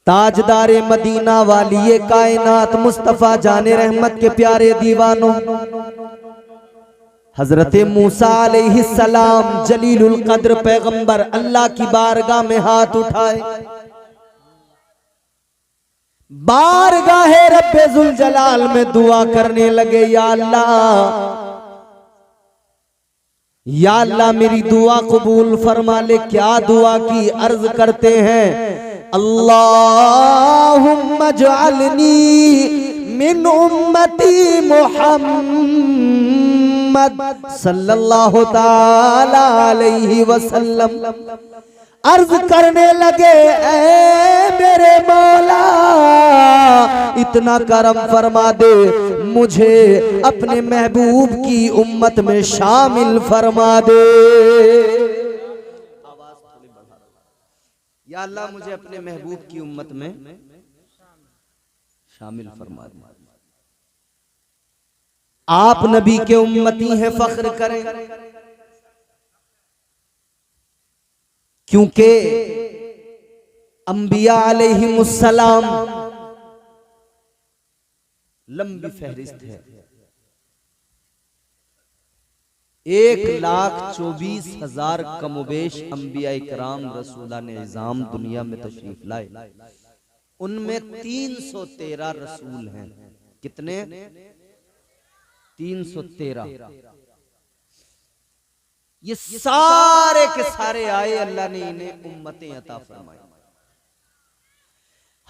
ताजदारे Medina वाली कायनात मुस्तफा जाने रहमत के प्यारे दीवानों, हजरत मूसा अलैहिस्सलाम जलीलुल कद्र पैगंबर अल्लाह की बारगाह में हाथ उठाए, बारगाहे रब्बे जुल जलाल में दुआ करने लगे, या अल्लाह मेरी दुआ कबूल फरमा ले। क्या दुआ की? अर्ज करते हैं, अल्लाहुम्मा जअलनी मिन उम्मती मुहम्मद सल्लल्लाहु ताला अलैहि वसल्लम। अर्ज करने लगे, ऐ मेरे मौला इतना करम फरमा दे, मुझे अपने महबूब की उम्मत में शामिल फरमा दे। आवाज थोड़ी बढ़ा, या अल्लाह मुझे अपने महबूब की उम्मत में शामिल फरमा दे। आप नबी के उम्मती हैं, फख्र करें, क्योंकि अंबिया अलैहिमुस्सलाम लंबी फहरिस्त है। 1,24,000 कमोबेश अंबिया इकराम रसूलान इज़ाम दुनिया में तशरीफ लाए, उनमें 313 रसूल हैं। कितने? 313। ये सारे के सारे आए, अल्लाह ने इन्हें उम्मतें अता फरमाई।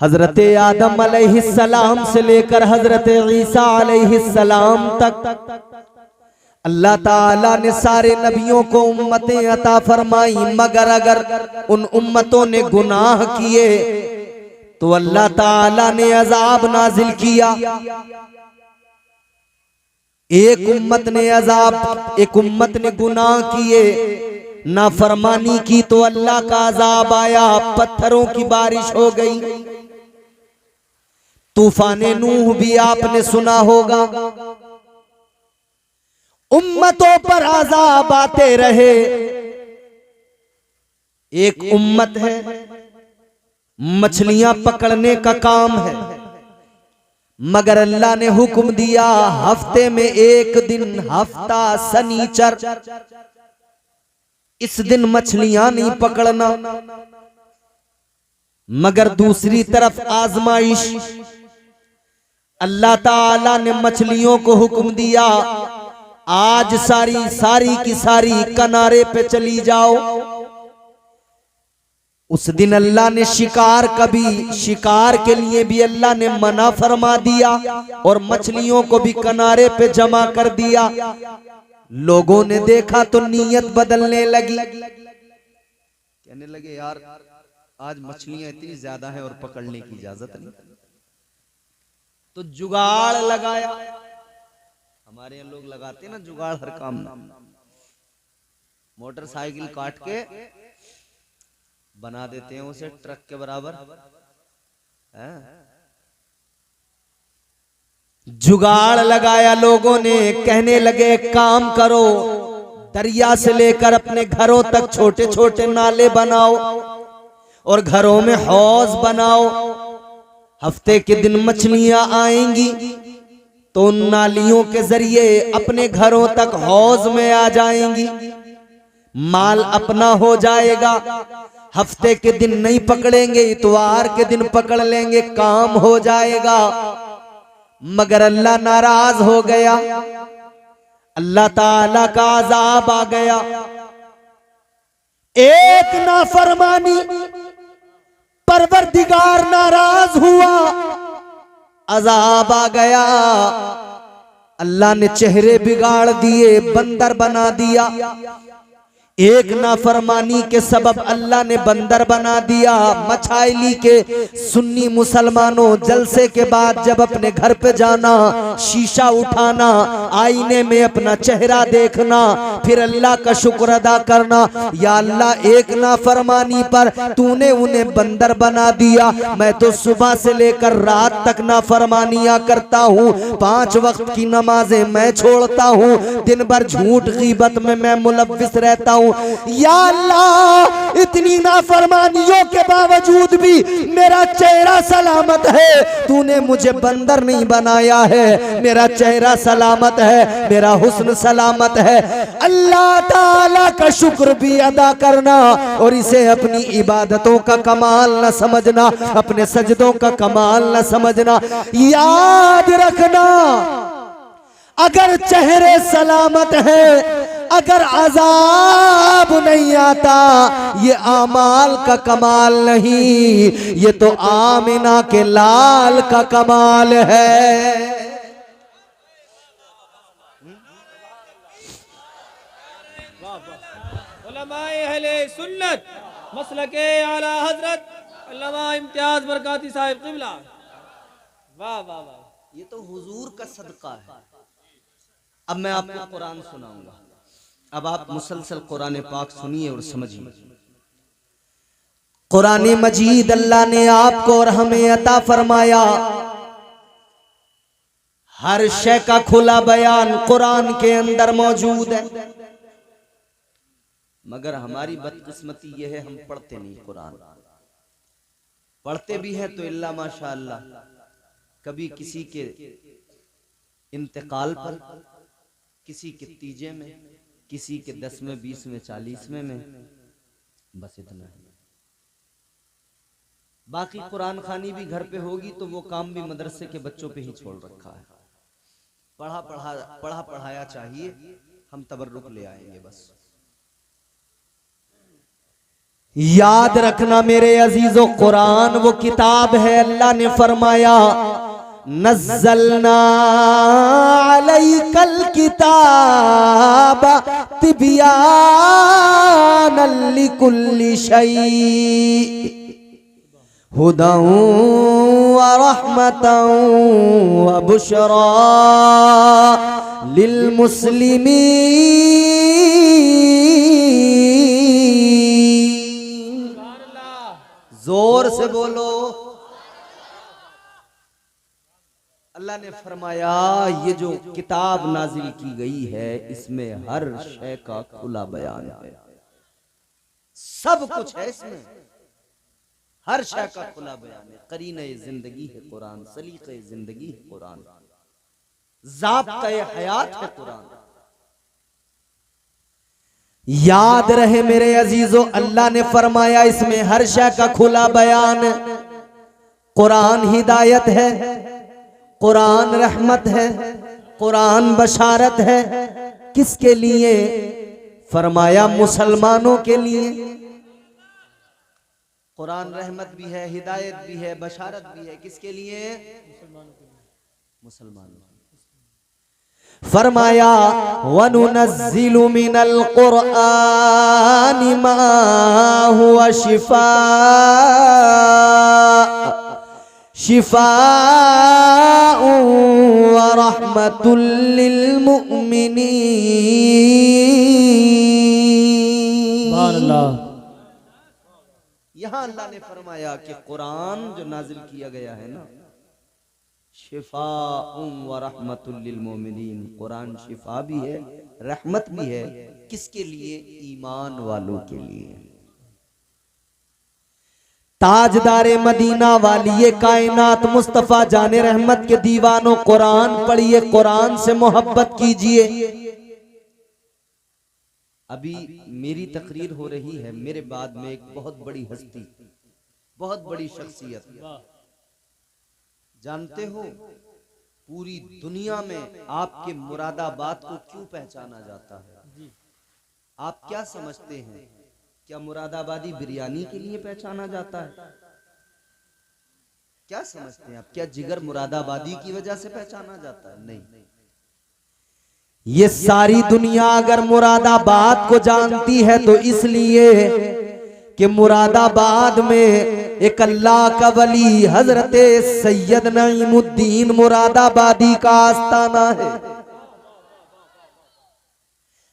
हजरत आदम अलैहिस्सलाम से लेकर हजरत ईसा अलैहिस्सलाम तक अल्लाह ताला ने सारे नबियों को उम्मतें अता फरमाई, मगर अगर उन उम्मतों ने गुनाह किए तो अल्लाह ताला ने अजाब नाजिल किया। एक उम्मत ने अजाब, एक उम्मत ने गुनाह किए, नाफरमानी की तो अल्लाह का अजाब आया, पत्थरों की बारिश हो गई। तूफाने नूह भी आपने सुना होगा। उम्मतों पर अजाब आते रहे। एक उम्मत है, मछलियां पकड़ने का काम है, मगर अल्लाह ने हुक्म दिया हफ्ते में एक दिन, हफ्ता शनिचर, इस दिन मछलियां नहीं पकड़ना। मगर दूसरी तरफ आजमाइश, अल्लाह ताला ने मछलियों को हुक्म दिया आज सारी की सारी किनारे पे चली जाओ। उस दिन अल्लाह ने शिकार के लिए भी अल्लाह ने मना फरमा दिया और मछलियों को भी किनारे पे जमा कर दिया। लोगों ने देखा तो नीयत बदलने लगी, कहने लगे यार आज मछलियां इतनी ज्यादा हैं और पकड़ने की इजाजत नहीं। तो जुगाड़ लगाया, हमारे यहाँ लोग लगाते हैं ना जुगाड़ हर काम में। मोटरसाइकिल काट के बना देते हैं उसे ट्रक के बराबर है। जुगाड़ लगाया लोगों ने, कहने लगे काम करो, दरिया से लेकर अपने घरों तक छोटे छोटे नाले बनाओ और घरों में हौज बनाओ। हफ्ते के दिन मछलियां आएंगी तो उन नालियों के जरिए अपने घरों तक हौज में आ जाएंगी, माल अपना हो जाएगा। हफ्ते के दिन नहीं पकड़ेंगे, इतवार के दिन पकड़ लेंगे, काम हो जाएगा। मगर अल्लाह नाराज हो गया, अल्लाह ताला का अजाब आ गया। एक नाफरमानी, परवरदिगार नाराज हुआ, अजाब आ गया। अल्लाह ने चेहरे बिगाड़ दिए, बंदर बना दिया। एक नाफरमानी के सबब अल्लाह ने बंदर बना दिया। मछाइली के सुन्नी मुसलमानों, जलसे के बाद जब अपने घर पे जाना, शीशा उठाना, आईने में अपना चेहरा देखना, फिर अल्लाह का शुक्र अदा करना, या अल्लाह एक नाफरमानी पर तूने उन्हें बंदर बना दिया। मैं तो सुबह से लेकर रात तक नाफरमानियां करता हूँ, 5 वक्त की नमाजें मैं छोड़ता हूँ, दिन भर झूठ गीबत में मैं मुलव्विस रहता हूँ, हूँ, या अल्लाह इतनी नाफरमानियों के बावजूद भी मेरा चेहरा सलामत है। तूने मुझे बंदर नहीं बनाया है, मेरा चेहरा सलामत है, मेरा हुस्न सलामत है। अल्लाह ताला का शुक्र भी अदा करना और इसे अपनी इबादतों का कमाल न समझना, अपने सजदों का कमाल न समझना। याद रखना, अगर चेहरे सलामत है, अगर अजाब नहीं आता, ये आमाल का कमाल नहीं, ये तो आमिना के लाल का कमाल है। उलमाए अहले सुन्नत मसलके आला हजरत अल्लामा इम्तियाज बरकाती साहिब क़िबला। वाह वाह वाह, ये तो हुजूर का सदका है। अब मैं आपको कुरान सुनाऊंगा, अब आप मुसलसल कुरान पाक सुनिए और समझिए। कुरान मजीद अल्लाह ने आपको और हमें अता फरमाया, हर शय का खुला बयान कुरान के अंदर मौजूद है। मगर हमारी बदकिस्मती यह है, हम पढ़ते नहीं कुरान। पढ़ते भी हैं तो इल्ला माशाअल्लाह, कभी किसी के इंतकाल पर, किसी के तीजे में, किसी के 10वें 20वें 40वें में, बस इतना है। बाकी कुरान खानी भी घर पे होगी तो वो काम भी मदरसे के बच्चों पे ही छोड़ रखा है। पढ़ा पढ़ाया चाहिए, हम तबर्रुक ले आएंगे बस। याद रखना मेरे अजीजों, कुरान वो किताब है, अल्लाह ने फरमाया नज़्ज़लना अलैकल किताब तिबयानन लिकुल्लि शै हुदन व रहमतन व बुशरा लिल मुस्लिमीन। जोर से बोलो। अल्लाह ने फरमाया ये जो किताब नाजिल की गई है, इसमें हर शय का खुला बयान है, सब कुछ है इसमें, हर शय का खुला बयान है। करीने जिंदगी है कुरान, सलीक़े जिंदगी है कुरान, ज़ाब्ते हयात है कुरान। याद रहे मेरे अजीजों, अल्लाह ने फरमाया इसमें हर शय का खुला बयान। कुरान हिदायत है, कुरान रहमत है, कुरान बशारत है। किसके लिए? फरमाया मुसलमानों के लिए। कुरान रहमत भी है, हिदायत भी है, बशारत भी है। किसके लिए? मुसलमानों। फरमाया वनुनज़्ज़िलु मिनल क़ुरआनि मा हुवा शिफ़ाउन व रहमतुल लिल मुमिनीन। यहाँ अल्लाह ने फरमाया कि कुरान जो नाजिल किया गया है ना, शिफाउन व रहमतुल लिल मोमिनीन, कुरान शिफा भी है, रहमत भी है। किसके लिए? ईमान वालों के लिए। ताजदारे मदीना वालिए कायनात मुस्तफा जाने रहमत के दीवानों, कुरान पढ़िए, कुरान से मोहब्बत कीजिए। अभी मेरी तकरीर हो रही है, मेरे बाद में एक बहुत बड़ी हस्ती, बहुत बड़ी शख्सियत, जानते हो पूरी दुनिया में आपके मुरादाबाद को क्यों पहचाना जाता है? आप क्या समझते हैं? क्या मुरादाबादी बिरयानी के लिए पहचाना जाता है? क्या समझते हैं आप? क्या जिगर मुरादाबादी की वजह से पहचाना जाता है? नहीं। ये सारी दुनिया अगर मुरादाबाद को जानती है तो इसलिए कि मुरादाबाद में एक अल्लाह का वली हजरत सैयद नईमुद्दीन मुरादाबादी का आस्ताना है।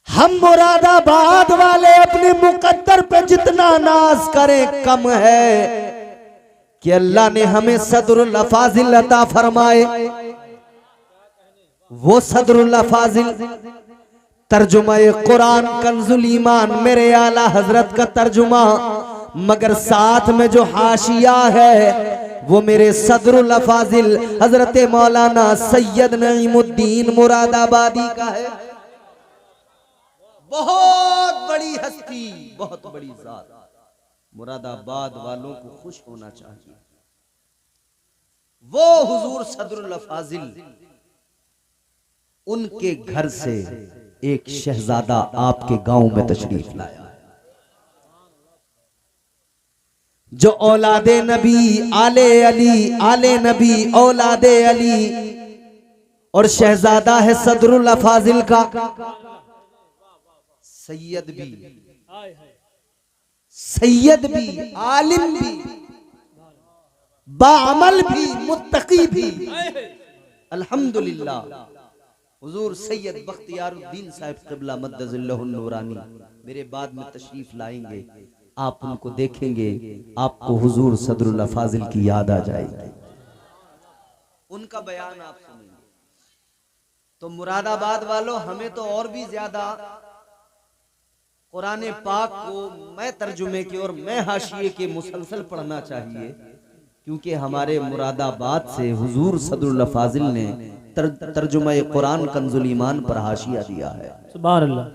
हम मुरादाबाद वाले अपने मुकद्दर पे जितना नाज करें कम है कि अल्लाह ने हमें सदरुल अफाजिल अता फरमाए। वो सदरुल अफाजिल तर्जुमा कुरान कंजुल ईमान मेरे आला हजरत का तर्जुमा, मगर साथ में जो हाशिया है वो मेरे सदरुल अफाजिल हजरत मौलाना सैयद नईमुद्दीन मुरादाबादी का है। बहुत बड़ी हस्ती, बहुत बड़ी जात, मुरादाबाद वालों को खुश होना चाहिए। वो हुजूर सदरुल अफाजिल, उनके घर से एक शहजादा आपके गांव में तशरीफ लाया, जो औलादे नबी आले अली, आले नबी औलादे अली, और शहजादा है सदरुल अफाजिल का, सैयद भी, सैयद भी, आलिम भी, बाअमल भी, मुत्तकी भी। अल्हम्दुलिल्लाह हुजूर सैयद बख्तियारुद्दीन साहिब क़िबला मद्दज़िल्लहुन नूरानी मेरे बाद में तशरीफ लाएंगे। आप उनको देखेंगे, आपको हुजूर सदरुल अफाजिल की याद आ जाएगी, उनका बयान आप सुनेंगे। तो मुरादाबाद वालों, हमें तो और भी ज्यादा कुरान पाक को मैं तर्जुमे के और मैं हाशिए के मुसलसल पढ़ना चाहिए, क्योंकि हमारे मुरादाबाद से हुजूर सदरुल अफाजिल ने तर्जुमा कुरान कंजुल ईमान पर हाशिया दिया है। सुभान अल्लाह।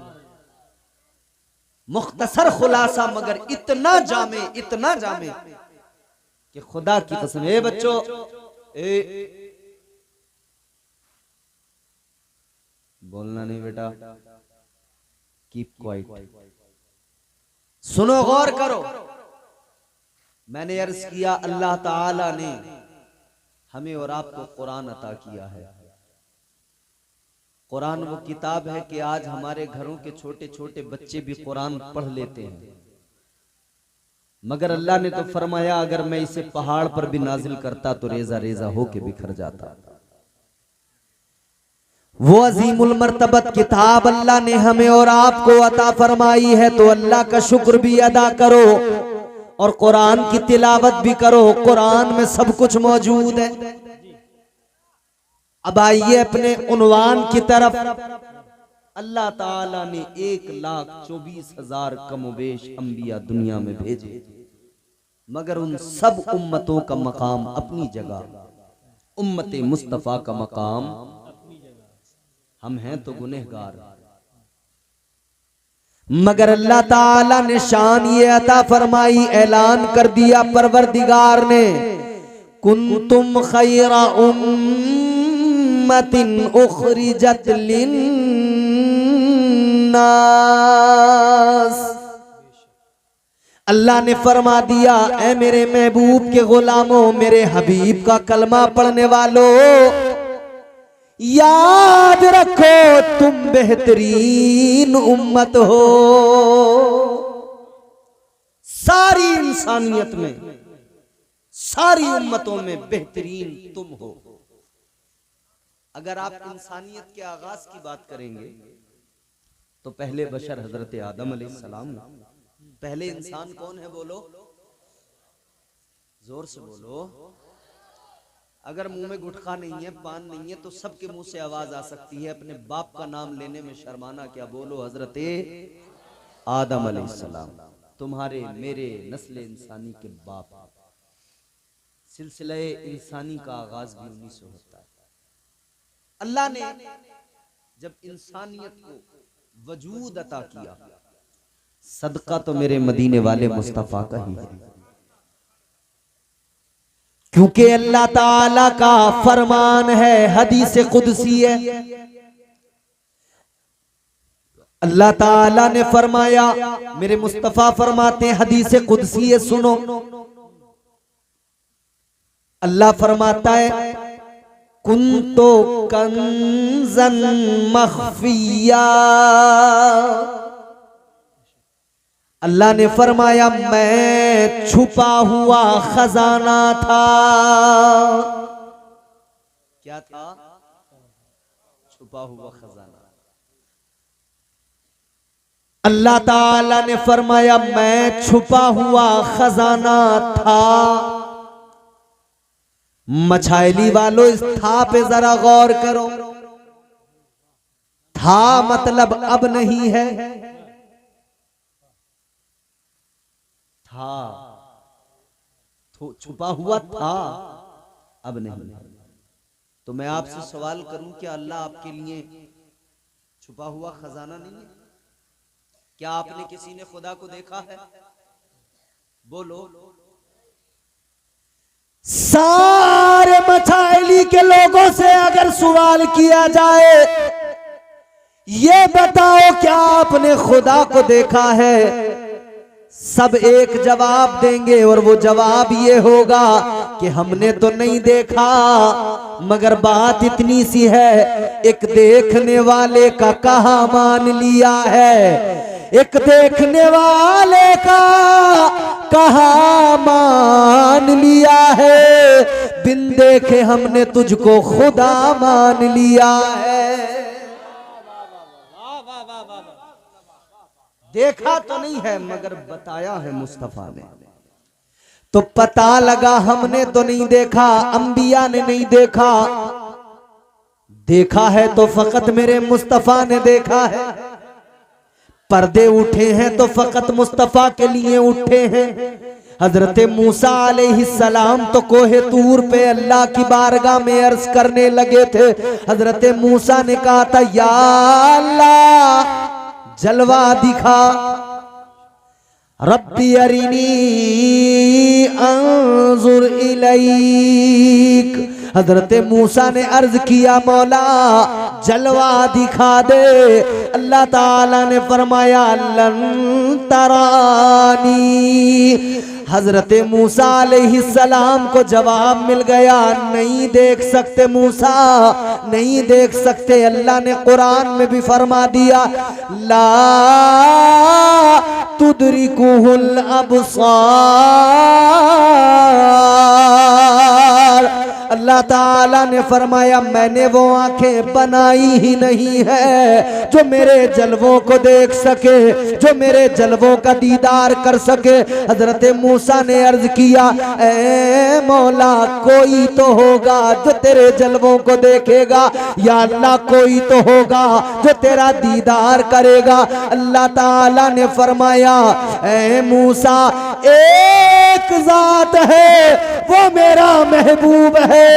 मुख्तसर खुलासा, मगर इतना जामे, इतना जामे कि खुदा की कसम। ए बच्चों, बोलना नहीं बेटा, कीप क्वाइट, सुनो, गौर करो। मैंने अर्ज किया अल्लाह ताला ने हमें और आपको कुरान अता किया है। कुरान वो किताब है कि आज हमारे घरों के छोटे छोटे बच्चे भी कुरान पढ़ लेते हैं, मगर अल्लाह ने तो फरमाया अगर मैं इसे पहाड़ पर भी नाजिल करता तो रेजा रेजा होके बिखर जाता। वो अजीमुल मर्तबत किताब अल्लाह ने हमें और आपको अता फरमाई है, तो अल्लाह का शुक्र भी अदा करो और कुरान की तिलावत भी करो। कुरान में सब कुछ मौजूद है। अब आइए अपने उन्वान की तरफ। अल्लाह ताला ने 1,24,000 कमोबेश अंबिया दुनिया में भेजे, मगर उन सब उम्मतों का मकाम अपनी जगह, उम्मते मुस्तफा का मकाम, हम हैं तो गुनहगार, मगर अल्लाह ताला ने शान ये अता फरमाई, ऐलान कर दिया परवरदिगार ने, कुंतुम खैरा उम्मतिन उखरिजत लिन्नास। अल्लाह ने फरमा दिया, ऐ मेरे महबूब के गुलामों, मेरे हबीब का कलमा पढ़ने वालों, याद रखो तुम बेहतरीन उम्मत हो। सारी इंसानियत में, सारी उम्मतों में बेहतरीन तुम हो। अगर आप इंसानियत के आगाज की बात करेंगे तो पहले बशर हजरत आदम अलैहिस्सलाम। पहले इंसान कौन है? बोलो, जोर से बोलो। अगर मुंह में गुटखा नहीं है, पान नहीं है, तो सबके मुंह से आवाज आ सकती है, अपने बाप का नाम लेने में शर्माना क्या। बोलो हजरत आदम अलैहिस्सलाम, तुम्हारे मेरे नस्ल इंसानी के बाप। सिलसिले इंसानी का आगाज भी उन्हीं से होता है। अल्लाह ने जब इंसानियत को वजूद अता किया, सदका तो मेरे मदीने वाले मुस्तफा का ही है, क्योंकि अल्लाह ताला का फरमान है, हदीस कुदसी है। अल्लाह ताला ने फरमाया, मेरे मुस्तफा फरमाते हैं, हदीस कुदसी है, सुनो। अल्लाह फरमाता है, कुंतो कंजन मख्फिया। अल्लाह ने फरमाया, मैं छुपा हुआ खजाना था। क्या था? छुपा हुआ खजाना। अल्लाह ताला ने फरमाया, मैं छुपा हुआ खजाना था। मछाइली वालों, इस था पे जरा गौर करो। हाँ मतलब अब नहीं है, था तो छुपा हुआ था, अब नहीं। तो मैं आपसे सवाल करूं, क्या अल्लाह आपके लिए छुपा हुआ खजाना नहीं है? क्या आपने किसी ने खुदा को देखा है? बोलो। सारे मछाइली के लोगों से अगर सवाल किया जाए, ये बताओ क्या आपने खुदा को देखा है, सब एक जवाब देंगे और वो जवाब ये होगा कि हमने तो नहीं देखा। मगर बात इतनी सी है, एक देखने वाले का कहा मान लिया है, एक देखने वाले का कहा मान लिया है, बिन देखे हमने तुझको खुदा मान लिया है। देखा तो नहीं है मगर बताया है मुस्तफा ने, तो पता लगा हमने तो नहीं देखा, अंबिया ने नहीं देखा, देखा है तो फकत मेरे मुस्तफा ने देखा है। पर्दे उठे हैं तो फकत मुस्तफा के लिए उठे हैं। हजरत मूसा अलैहिस्सलाम तो कोहे तूर पे अल्लाह की बारगाह में अर्ज करने लगे थे। हजरत मूसा ने कहा था, या अल्लाह जलवा दिखा, रब्बी अरिनी अंजुर इलैक। हजरत मूसा ने अर्ज किया, मौला जलवा दिखा दे। अल्लाह ताला ने फरमाया, लन तरानी। हजरत मूसा अलैहिस्सलाम को जवाब मिल गया, नहीं देख सकते मूसा, नहीं देख सकते। अल्लाह ने कुरान में भी फरमा दिया, ला तुदरिकुहुल अबसार। अल्लाह ताला ने फरमाया, मैंने वो आंखें बनाई ही नहीं है जो मेरे जलवों को देख सके, जो मेरे जलवों का दीदार कर सके। हजरत मूसा ने अर्ज किया, ए मौला कोई तो होगा जो तेरे जलवों को देखेगा, या अल्लाह कोई तो होगा जो तेरा दीदार करेगा। अल्लाह ताला ने फरमाया, ए मूसा एक जात है वो मेरा महबूब है,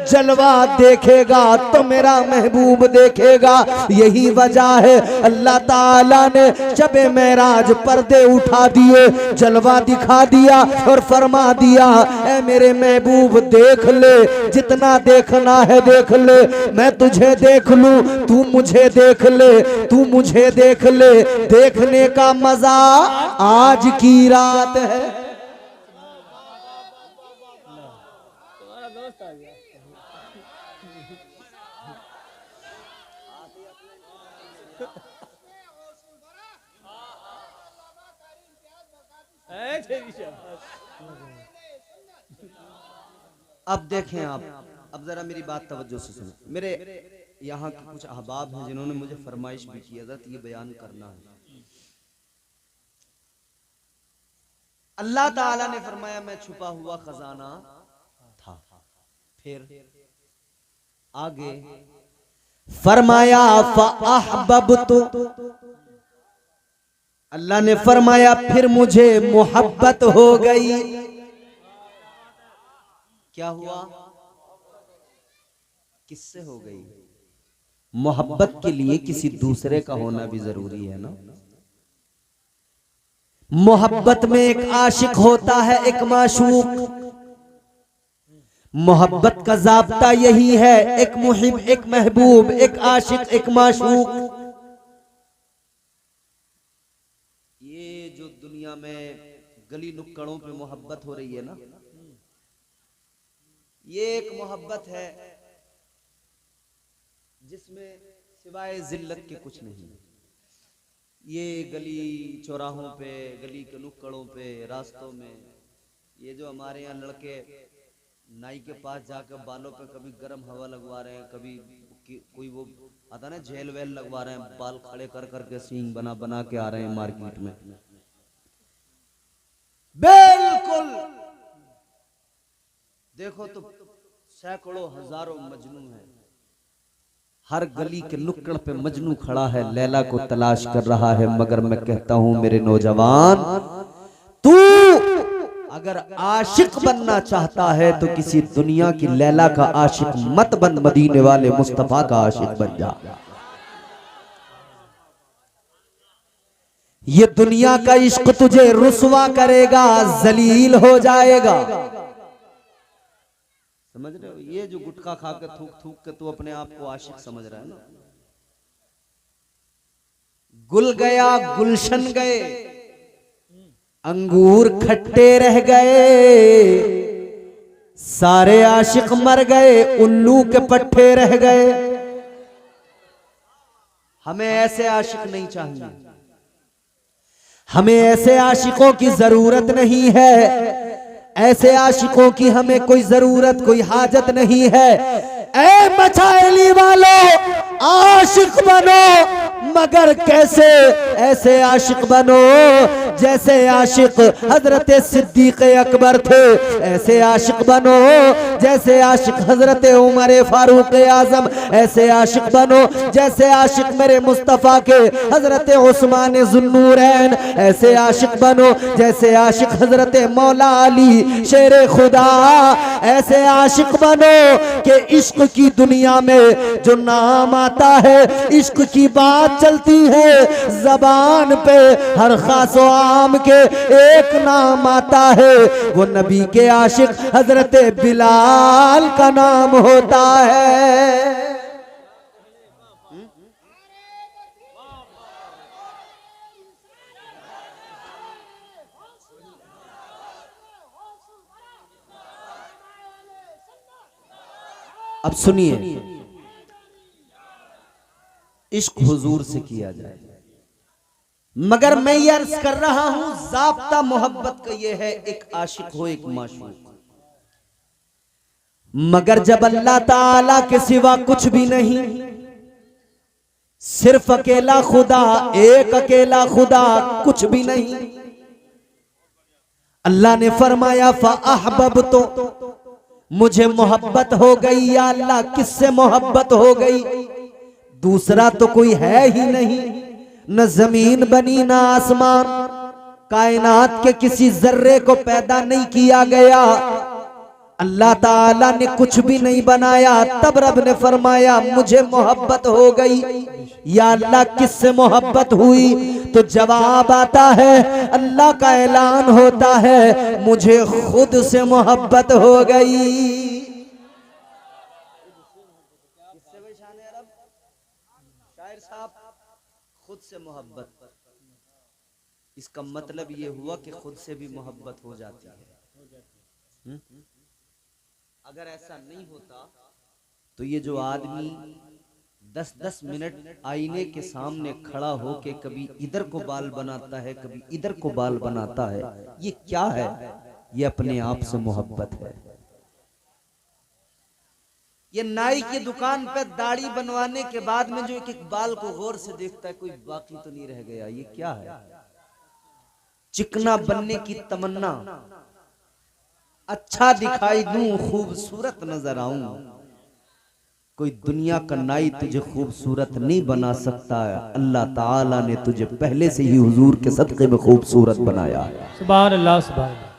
जलवा देखेगा तो मेरा महबूब देखेगा। यही वजह है अल्लाह ताला ने जब मेराज पर्दे उठा दिए, जलवा दिखा दिया और फरमा दिया, ऐ मेरे महबूब देख ले, जितना देखना है देख ले, मैं तुझे देख लूं, तू मुझे देख ले, तू मुझे देख ले। देखने का मजा आज की रात है। अब देखें आप, अब जरा मेरी बात तवज्जो से सुनो। मेरे यहाँ के कुछ अहबाब हैं जिन्होंने मुझे फरमाइश भी की, हज़रत ये बयान करना है। अल्लाह ताला ने फरमाया, मैं छुपा हुआ खजाना था। फिर आगे फरमाया, फ़अहबब्तु। अल्लाह ने फरमाया, फिर मुझे मोहब्बत हो गई। क्या हुआ? किससे हो गई? मोहब्बत के लिए किसी दूसरे का होना भी जरूरी है ना। मोहब्बत में एक आशिक होता है, एक माशूक। मोहब्बत का ज़ाब्ता यही है, एक मुहिब, एक महबूब, एक आशिक, एक माशूक। ये जो दुनिया में गली नुक्कड़ों पे मोहब्बत हो रही है ना, ये एक मोहब्बत है जिसमें सिवाय जिल्लत के कुछ नहीं। ये गली चौराहों पे, गली के नुक्कड़ों पे, रास्तों में, ये जो हमारे यहाँ लड़के नाई के पास जाकर बालों पे कभी गर्म हवा लगवा रहे हैं, कभी कोई वो आता ना जेल वेल लगवा रहे हैं, बाल खड़े कर करके सींग बना बना के आ रहे हैं मार्केट में। बिल्कुल देखो तो सैकड़ों हजारों मजनू हैं, हर गली के नुक्कड़ पे मजनू खड़ा है, लैला को तलाश कर रहा है। मगर मैं कहता हूं मेरे नौजवान, तू अगर आशिक बनना चाहता है तो किसी दुनिया की लैला का आशिक मत बन, मदीने वाले मुस्तफा का आशिक बन जा। ये दुनिया का इश्क तुझे रुसवा करेगा, जलील हो जाएगा। समझ रहे हो? ये जो गुटखा खा के थूक थूक के तू अपने आप को आशिक समझ रहा है ना, गुल गया गुलशन गए, अंगूर खट्टे रह गए, सारे आशिक मर गए, उल्लू के पट्टे रह गए। हमें ऐसे आशिक नहीं चाहिए, हमें ऐसे आशिकों की जरूरत नहीं है, ऐसे आशिकों की हमें कोई जरूरत कोई हाजत नहीं है। ऐ मचाइली वालों, आशिक बनो, मगर कैसे? ऐसे आशिक बनो जैसे आशिक हजरत सिद्दीक अकबर थे, ऐसे आशिक बनो जैसे आशिक हजरत उमर फारूक आजम, ऐसे आशिक बनो जैसे आशिक मेरे मुस्तफा के हजरत उस्मान जुन्नूरैन, ऐसे आशिक बनो जैसे आशिक हजरत मौला अली शेर खुदा, ऐसे आशिक बनो कि इश्क की दुनिया में जो नाम आता है, इश्क की बात चलती है जबान पे, हर खास व आम के एक नाम आता है, वो नबी के आशिक हजरत बिलाल का नाम होता है। अब सुनिए, इश्क हुजूर से किया जाए, मगर मैं ये अर्ज कर रहा हूं ज़ाब्ता मोहब्बत का ये है, एक आशिक हो एक माशूक। मगर जब अल्लाह ताला के सिवा कुछ भी नहीं, सिर्फ अकेला खुदा, एक अकेला खुदा, कुछ भी नहीं, अल्लाह ने फरमाया फ़अहबब, तो मुझे मोहब्बत हो गई। या अल्लाह किससे मोहब्बत हो गई? दूसरा तो कोई है ही नहीं, न जमीन बनी न आसमान, कायनात के किसी जर्रे को पैदा नहीं किया गया, अल्लाह ताला ने कुछ भी नहीं बनाया। तब रब ने फरमाया मुझे मोहब्बत हो गई। या अल्लाह किससे मोहब्बत हुई? तो जवाब आता है, अल्लाह का ऐलान होता है मुझे खुद से मोहब्बत हो गई। खुद से मोहब्बत, इसका मतलब ये हुआ कि खुद से भी मोहब्बत हो जाती है। अगर ऐसा नहीं होता तो ये जो आदमी 10-10 मिनट आईने के सामने खड़ा हो के कभी इधर को बाल बनाता है, कभी इधर को बाल बनाता है, ये क्या है? ये अपने आप से मोहब्बत है। ये नाई की दुकान पे दाढ़ी बनवाने के बाद में जो एक एक बाल को गौर से देखता है, कोई बाकी तो नहीं रह गया, ये क्या है? चिकना बनने की तमन्ना, अच्छा दिखाई दूं, खूबसूरत नजर आऊं। कोई दुनिया का नाई तुझे खूबसूरत नहीं बना सकता है, अल्लाह ताला ने तुझे पहले से ही हुजूर के सदक़े में खूबसूरत बनाया है। सुभान अल्लाह, सुभान अल्लाह।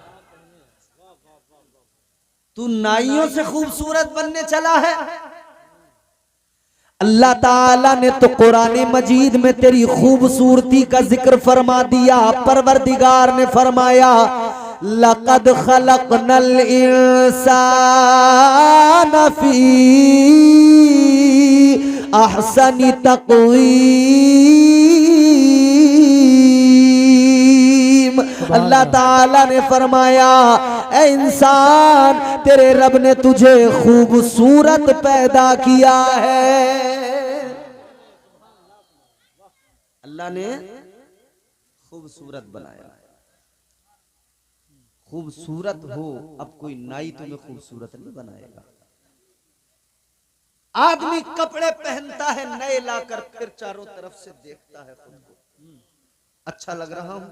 तू नाइयों से खूबसूरत बनने चला है? अल्लाह ताला ने तो कुरान मजीद में तेरी खूबसूरती का जिक्र फरमा दिया। परवरदिगार ने फरमाया लक़द खलक़नल इंसान फी अहसनी तक़वीम। अल्लाह ताला ने फरमाया ऐ इंसान, तेरे रब ने तुझे खूबसूरत पैदा किया है। अल्लाह ने खूबसूरत बनाया। खूबसूरत हो, अब कोई नाई तुम्हें खूबसूरत नहीं बनाएगा। आदमी कपड़े पहनता है नए लाकर, फिर चारों तरफ से देखता है खुद को, अच्छा लग रहा हूं।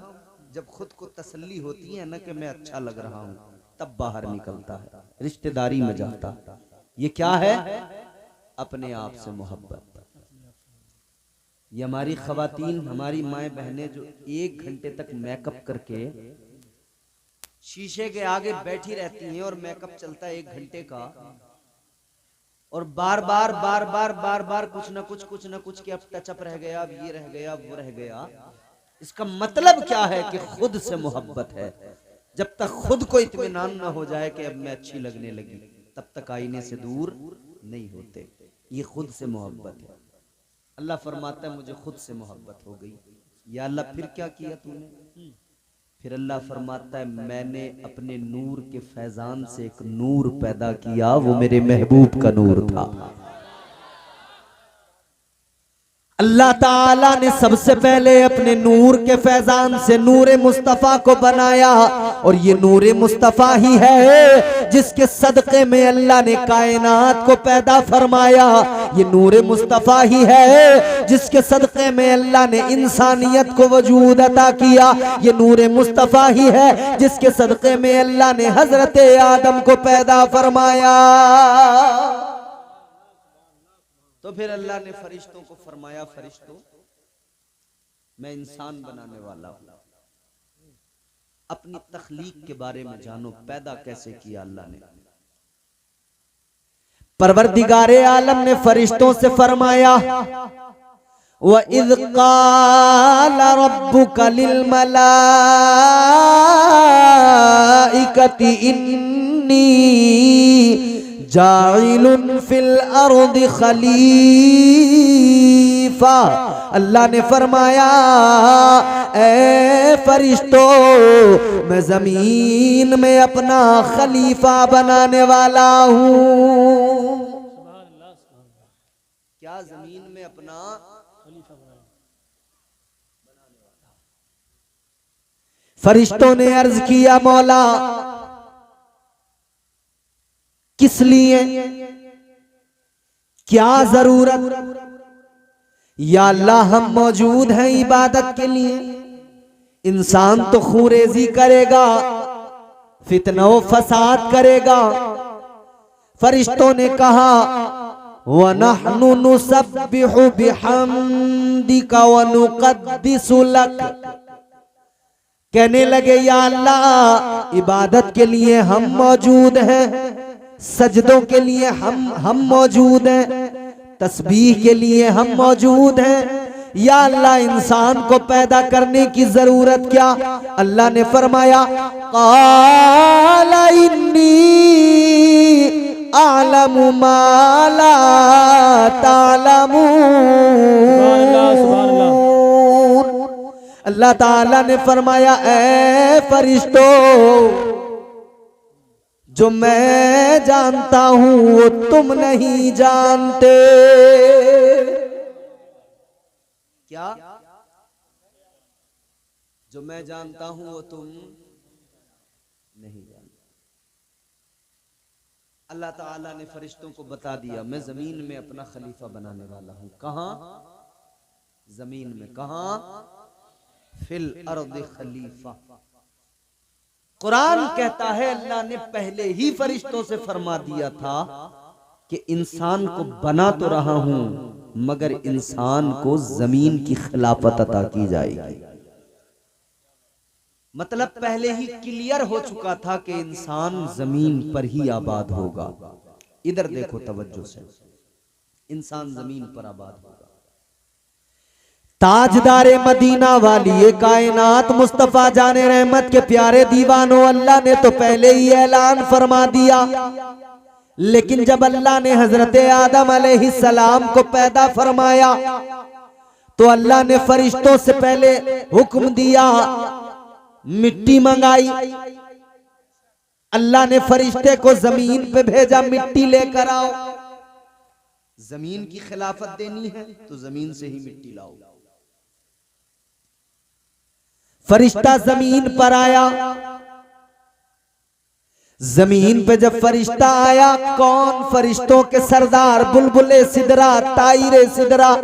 जब खुद को तसल्ली होती है ना कि मैं अच्छा लग रहा हूं, तब बाहर निकलता है, रिश्तेदारी में जाता। ये क्या है? अपने आप से मोहब्बत। ये हमारी खवातीन, हमारी माएँ बहनें जो 1 घंटे तक मेकअप करके शीशे के आगे बैठी रहती हैं और मेकअप चलता है 1 घंटे का, और बार बार कुछ ना कुछ कि अब टचअप रह गया, अब ये रह गया, अब वो रह गया। इसका मतलब क्या है कि खुद से मोहब्बत है। जब तक खुद को इत्मीनान ना हो जाए कि अब मैं अच्छी लगने लगी, तब तक आईने से दूर नहीं होते। ये खुद से मोहब्बत है। अल्लाह फरमाता है मुझे खुद से मोहब्बत हो गई। या अल्लाह फिर क्या किया तूने? फिर अल्लाह फरमाता है मैंने अपने नूर के फैजान से एक नूर पैदा किया, वो मेरे महबूब का नूर था। अल्लाह ताला ने सबसे पहले अपने नूर के फैजान से नूरे मुस्तफ़ा को बनाया, और ये नूरे मुस्तफ़ा ही है जिसके सदक़े में अल्लाह ने कायनात को पैदा फरमाया। ये नूरे मुस्तफ़ा ही है जिसके सदक़े में अल्लाह ने इंसानियत को वजूद अता किया। ये नूरे मुस्तफ़ा ही है जिसके सदक़े में अल्लाह ने हज़रत आदम को पैदा फरमाया। तो फिर अल्लाह ने फरिश्तों को फरमाया, फरिश्तों मैं इंसान बनाने वाला हूं, अपनी तख्लीक के बारे में जानो, पैदा कैसे किया अल्लाह ने। परवरदिगारे आलम ने फरिश्तों से फरमाया व इज़ क़ाल रब्बुका लिल मलाइकति इन्नी जाइलुन फिल अर्दि खलीफा। अल्लाह ने फरमाया ए फरिश्तों मैं जमीन में अपना खलीफा बनाने वाला हूं। क्या जमीन में अपना खलीफा बनाने वाला? फरिश्तों ने अर्ज किया मौला किस लिए, क्या जरूरत? या अल्लाह हम मौजूद हैं इबादत के लिए। इंसान तो खूरेजी करेगा, फितना व फसाद करेगा। फरिश्तों ने कहा व नहनु नुसब्बिहु बिहम्दिका व नुक़द्दिसु लक। कहने लगे या अल्लाह इबादत के लिए हम मौजूद हैं, सजदों के लिए हम मौजूद हैं, तस्बीह के लिए हम मौजूद हैं। या अल्लाह इंसान को पैदा करने की जरूरत क्या? अल्लाह ने फरमाया क़ाला इन्नी अअलमु मा ला तालमून। अल्लाह ताला ने फरमाया ए फरिश्तों जो मैं जानता हूं वो तुम नहीं जानते। क्या? जो मैं जानता हूं वो तुम नहीं जानते। अल्लाह ताला ने फरिश्तों को बता दिया मैं जमीन में अपना खलीफा बनाने वाला हूं। कहां? जमीन में। कहां? फिल अर्द खलीफा। कुरान कहता है अल्लाह ने पहले ही फरिश्तों से फरमा दिया था कि इंसान को बना तो रहा हूं मगर इंसान को जमीन की खिलाफत अता की जाएगी। मतलब पहले ही क्लियर हो चुका था कि इंसान जमीन पर ही आबाद होगा। इधर देखो तवज्जो से, इंसान जमीन पर आबाद होगा। ताजदारे मदीना वाली कायनात मुस्तफा जाने रहमत के प्यारे दीवानों, अल्लाह ने तो पहले ही ऐलान फरमा दिया। लेकिन जब अल्लाह ने हजरत आदम अलैहिस्सलाम को पैदा फरमाया तो अल्लाह ने फरिश्तों से पहले हुक्म दिया, मिट्टी मंगाई। अल्लाह ने फरिश्ते को जमीन पे भेजा, मिट्टी लेकर आओ। जमीन की खिलाफत देनी है तो जमीन से ही मिट्टी लाओ। फरिश्ता जमीन पर आया। जमीन पे जब फरिश्ता आया, कौन? फरिश्तों के सरदार बुलबुले सिदरा, तायरे सिदरा,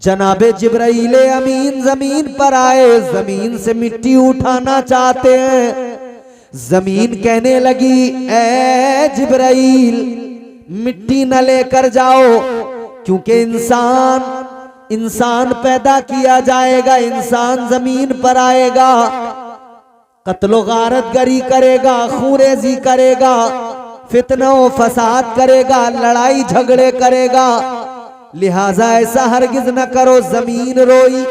जनाबे जिब्राइल अमीन जमीन पर आए। जमीन से मिट्टी उठाना चाहते हैं। जमीन कहने लगी ए जिब्राइल मिट्टी न लेकर जाओ, क्योंकि इंसान पैदा किया जाएगा, इंसान जमीन पर आएगा, कत्लो गारत गरी करेगा, खूरेजी करेगा, फितना व फसाद करेगा, लड़ाई झगड़े करेगा। लिहाजा ऐसा हरगिज न करो। जमीन रोई,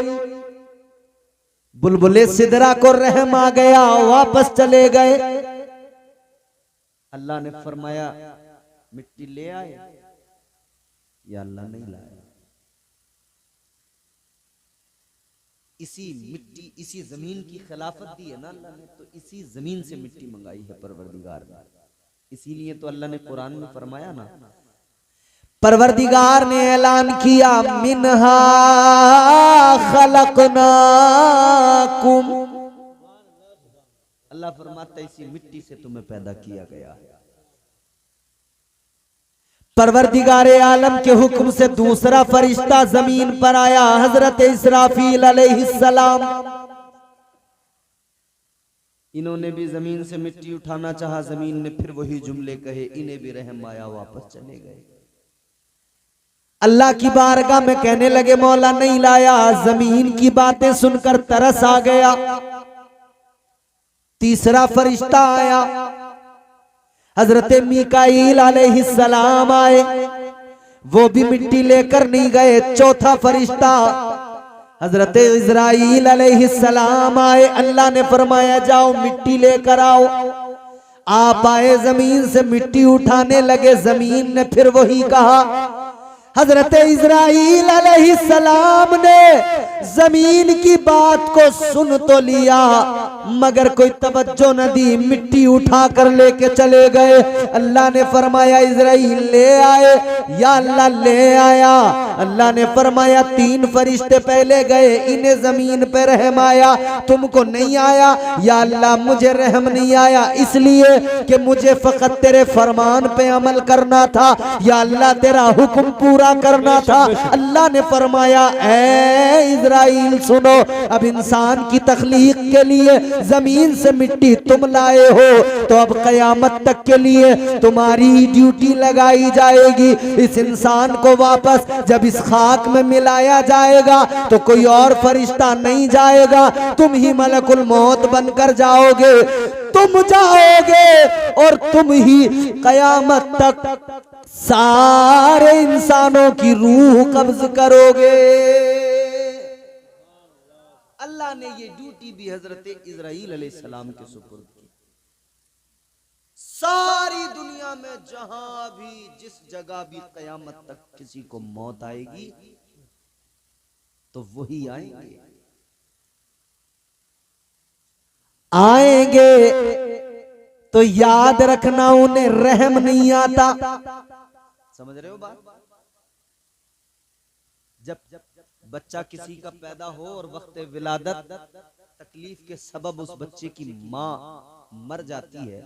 बुलबुले सिदरा को रहम आ गया, वापस चले गए। अल्लाह ने फरमाया मिट्टी ले आए, या अल्लाह नहीं लाया। इसी मिट्टी, इसी जमीन की खिलाफत दी है ना अल्लाह ने, तो इसी जमीन से मिट्टी मंगाई है परवरदिगार ने। इसीलिए तो अल्लाह ने कुरान में फरमाया ना, परवरदिगार ने ऐलान किया, मिन्हा खलकनाकुम। अल्लाह फरमाता है इसी मिट्टी से तुम्हें पैदा किया गया है। परवरदिगारे आलम के हुक्म से दूसरा फरिश्ता जमीन पर आया, हजरत इसराफील अलैहिस्सलाम। इन्होंने भी जमीन से मिट्टी उठाना चाहा, जमीन ने फिर वही जुमले कहे, इन्हें भी रहम आया, वापस चले गए। अल्लाह की बारगाह में कहने लगे मौला नहीं लाया। जमीन की बातें सुनकर तरस आ गया। तीसरा फरिश्ता आया, हजरत मीकाईल अलैहिस्सलाम आए, वो भी मिट्टी लेकर नहीं गए। चौथा फरिश्ता हजरत इजराइल अलैहिस्सलाम आए। अल्लाह ने फरमाया जाओ मिट्टी लेकर आओ। आप आए, जमीन से मिट्टी उठाने लगे। जमीन ने फिर वही कहा। हजरत इजराइल अलैहिस्सलाम ने जमीन की बात को सुन तो लिया, मगर कोई तवज्जो न दी, मिट्टी उठा कर लेके चले गए। अल्लाह ने फरमाया इजराइल ले आए, या अल्लाह ले आया। अल्लाह ने फरमाया तीन फरिश्ते पहले गए, इन्हें जमीन पे रहम आया, तुमको नहीं आया। या अल्लाह मुझे रहम नहीं आया इसलिए कि मुझे फकत तेरे फरमान पे अमल करना था, या अल्लाह तेरा हुक्म पूरा करना था। अल्लाह ने फरमाया ऐ इजराइल सुनो, अब इंसान की तख्लीक के लिए जमीन से मिट्टी तुम लाए हो, तो अब कयामत तक के लिए तुम्हारी ड्यूटी लगाई जाएगी। इस इंसान को वापस जब इस खाक में मिलाया जाएगा तो कोई और फरिश्ता नहीं जाएगा, तुम ही मलकुल मौत बनकर जाओगे। तुम जाओगे और तुम ही कयामत तक सारे इंसानों की रूह कब्ज करोगे। अल्लाह ने ये ड्यूटी भी हजरत इजराइल अलैहिस्सलाम के सुपुर्द की। सारी दुनिया में जहां भी जिस जगह भी कयामत तक किसी को मौत आएगी तो वही आएंगे तो याद रखना उन्हें रहम नहीं आता। समझ रहे हो बात? जब बच्चा किसी का पैदा हो और वक्त विलादत तकलीफ के सबब उस बच्चे की माँ मर जाती है,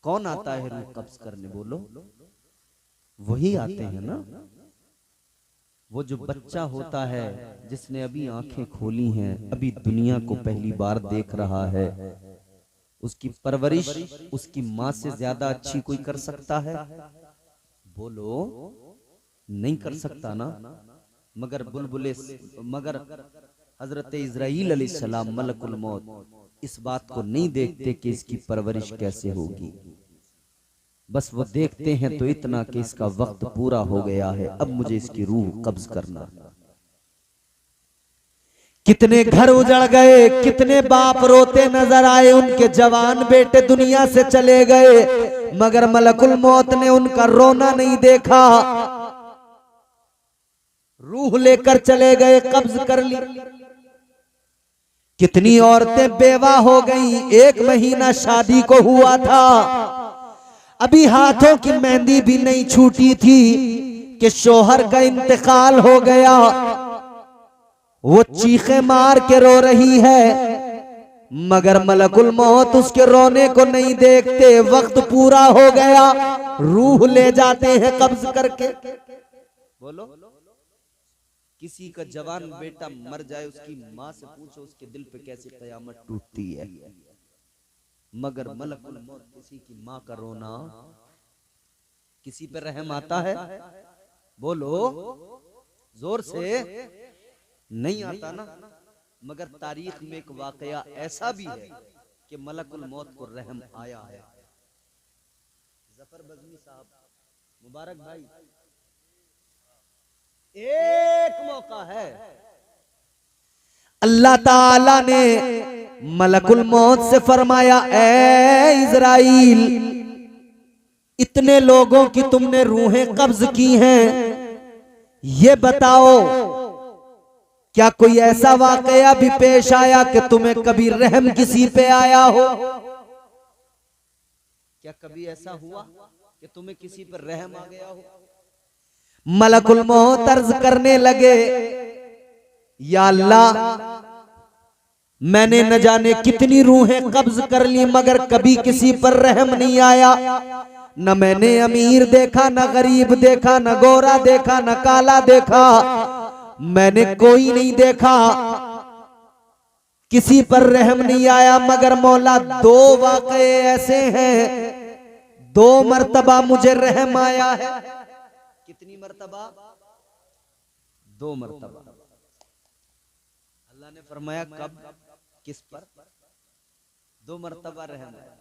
कौन आता है रूह कब्ज करने? बोलो, वही आते हैं ना। वो जो बच्चा होता है जिसने अभी आंखें खोली हैं, अभी दुनिया को पहली बार देख रहा है, उसकी परवरिश उसकी माँ से ज्यादा अच्छी कोई कर सकता है? बोलो, नहीं कर सकता ना। मगर मगर हजरत इजराइल अलैहिस्सलाम मलकुल मौत इस बात को नहीं देखते कि इसकी परवरिश कैसे होगी। बस वो देखते हैं तो इतना कि इसका वक्त पूरा हो गया है, अब मुझे इसकी रूह कब्ज करना। कितने घर उजड़ गए, कितने बाप रोते नजर आए, उनके जवान बेटे दुनिया से चले गए, मगर मलकुल मौत ने उनका रोना नहीं देखा। रूह लेकर चले गए, कब्ज कर ली। कितनी औरतें बेवा हो गईं, 1 महीना शादी को हुआ था, अभी हाथों की मेहंदी भी नहीं छूटी थी कि शोहर का इंतकाल हो गया। वो चीखे मार के रो रही है, मगर मलकुल मौत उसके रोने को नहीं देखते। वक्त पूरा हो गया, रूह ले जाते हैं कब्ज करके। बोलो, किसी का जवान बेटा मर जाए, उसकी माँ से पूछो उसके दिल पे कैसे कयामत टूटती है। मगर मलकुल मौत किसी की माँ का रोना किसी पे रहम आता है? बोलो जोर से। नहीं आता ना। मगर तारीख में एक वाकया ऐसा भी है कि मलकुल मौत को रहम आया है। जफर बज़मी साहब, मुबारक भाई, एक मौका है अल्लाह ताला ने मलकुल मौत से फरमाया, ए इज़राइल, इतने लोगों की तुमने रूहें कब्ज की हैं, ये बताओ क्या कोई ऐसा वाकया भी पेश आया कि तुम्हें कभी रहम किसी पे आया हो? क्या कभी ऐसा हुआ कि तुम्हें किसी पर रहम आ गया हो? मलकुल मौत अर्ज करने लगे, या अल्लाह, मैंने न जाने कितनी रूहें कब्ज कर ली मगर कभी किसी पर रहम नहीं आया। न मैंने अमीर देखा, न गरीब देखा, न गोरा देखा, न काला देखा, मैंने कोई नहीं देखा, किसी पर रहम नहीं आया। मगर मौला, दो वाक़े ऐसे हैं, 2 मर्तबा मुझे रहम आया है। कितनी मर्तबा? 2 मर्तबा। अल्लाह ने फरमाया, कब, किस पर? 2 मर्तबा रहम आया।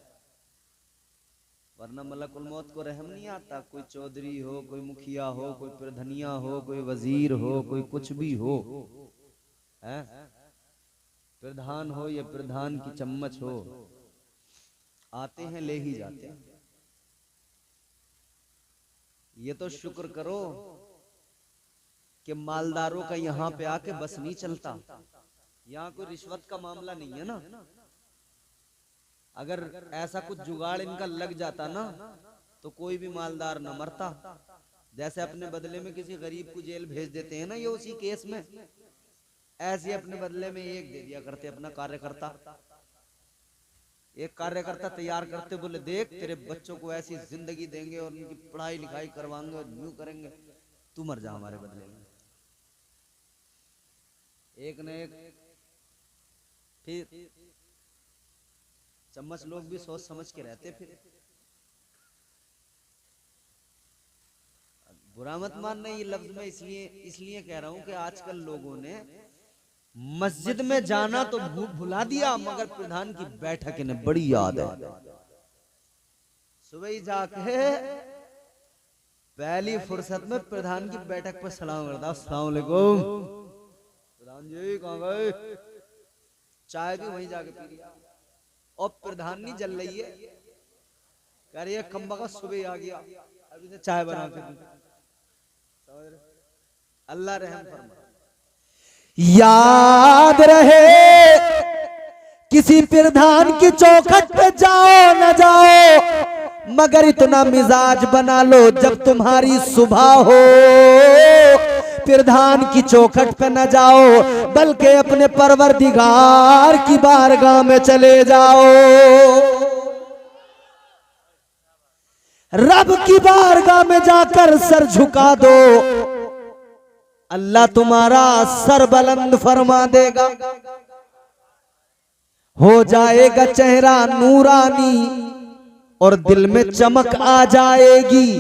वरना मलकुल मौत को रहम नहीं आता। कोई चौधरी हो, कोई मुखिया हो, कोई प्रधनिया हो, कोई वजीर हो, कोई कुछ भी हो, है? प्रधान हो या प्रधान की चम्मच हो, आते हैं ले ही जाते हैं। ये तो शुक्र करो कि मालदारों का यहाँ पे आके बस नहीं चलता। यहाँ कोई रिश्वत का मामला नहीं है ना। अगर ऐसा कुछ जुगाड़ इनका लग जाता ना तो कोई भी मालदार न मरता। जैसे अपने बदले में किसी गरीब को जेल भेज देते हैं ना, ये उसी केस में ऐसे अपने बदले में एक दे दिया करते अपना कार्यकर्ता। एक कार्यकर्ता तैयार करते, बोले देख तेरे बच्चों को ऐसी जिंदगी देंगे और उनकी पढ़ाई लिखाई करवाएंगे और यूं करेंगे, तू मर जा हमारे बदले में। एक न एक फिर चम्मच लोग भी सोच समझ के रहते। फिर बुरा मत मानना ये लफ्ज में इसलिए कह रहा हूं कि आजकल लोगों ने मस्जिद में जाना तो भुला दिया, मगर प्रधान की बैठक इन्हें बड़ी याद है। सुबह ही जाके पहली फुर्सत में प्रधान की बैठक पर सलाम करता, अस्सलाम वालेकुम प्रधान जी, कहाँ गए? चाय भी वहीं जाके पी लिया। और प्रधान नहीं जल रही है, कह रही है कम्बा का सुबह आ गया, अभी से चाय बना के दी। अल्लाह रहम फरमा। याद रहे किसी प्रधान की चौखट पे जाओ न जाओ, मगर इतना मिजाज बना लो जब तुम्हारी सुबह हो प्रधान की चौखट पे न जाओ, बल्कि अपने परवरदिगार की बारगाह में चले जाओ। रब की बारगाह में जाकर सर झुका दो, अल्लाह तुम्हारा सर बुलंद फरमा देगा। हो जाएगा चेहरा नूरानी और दिल में चमक आ जाएगी।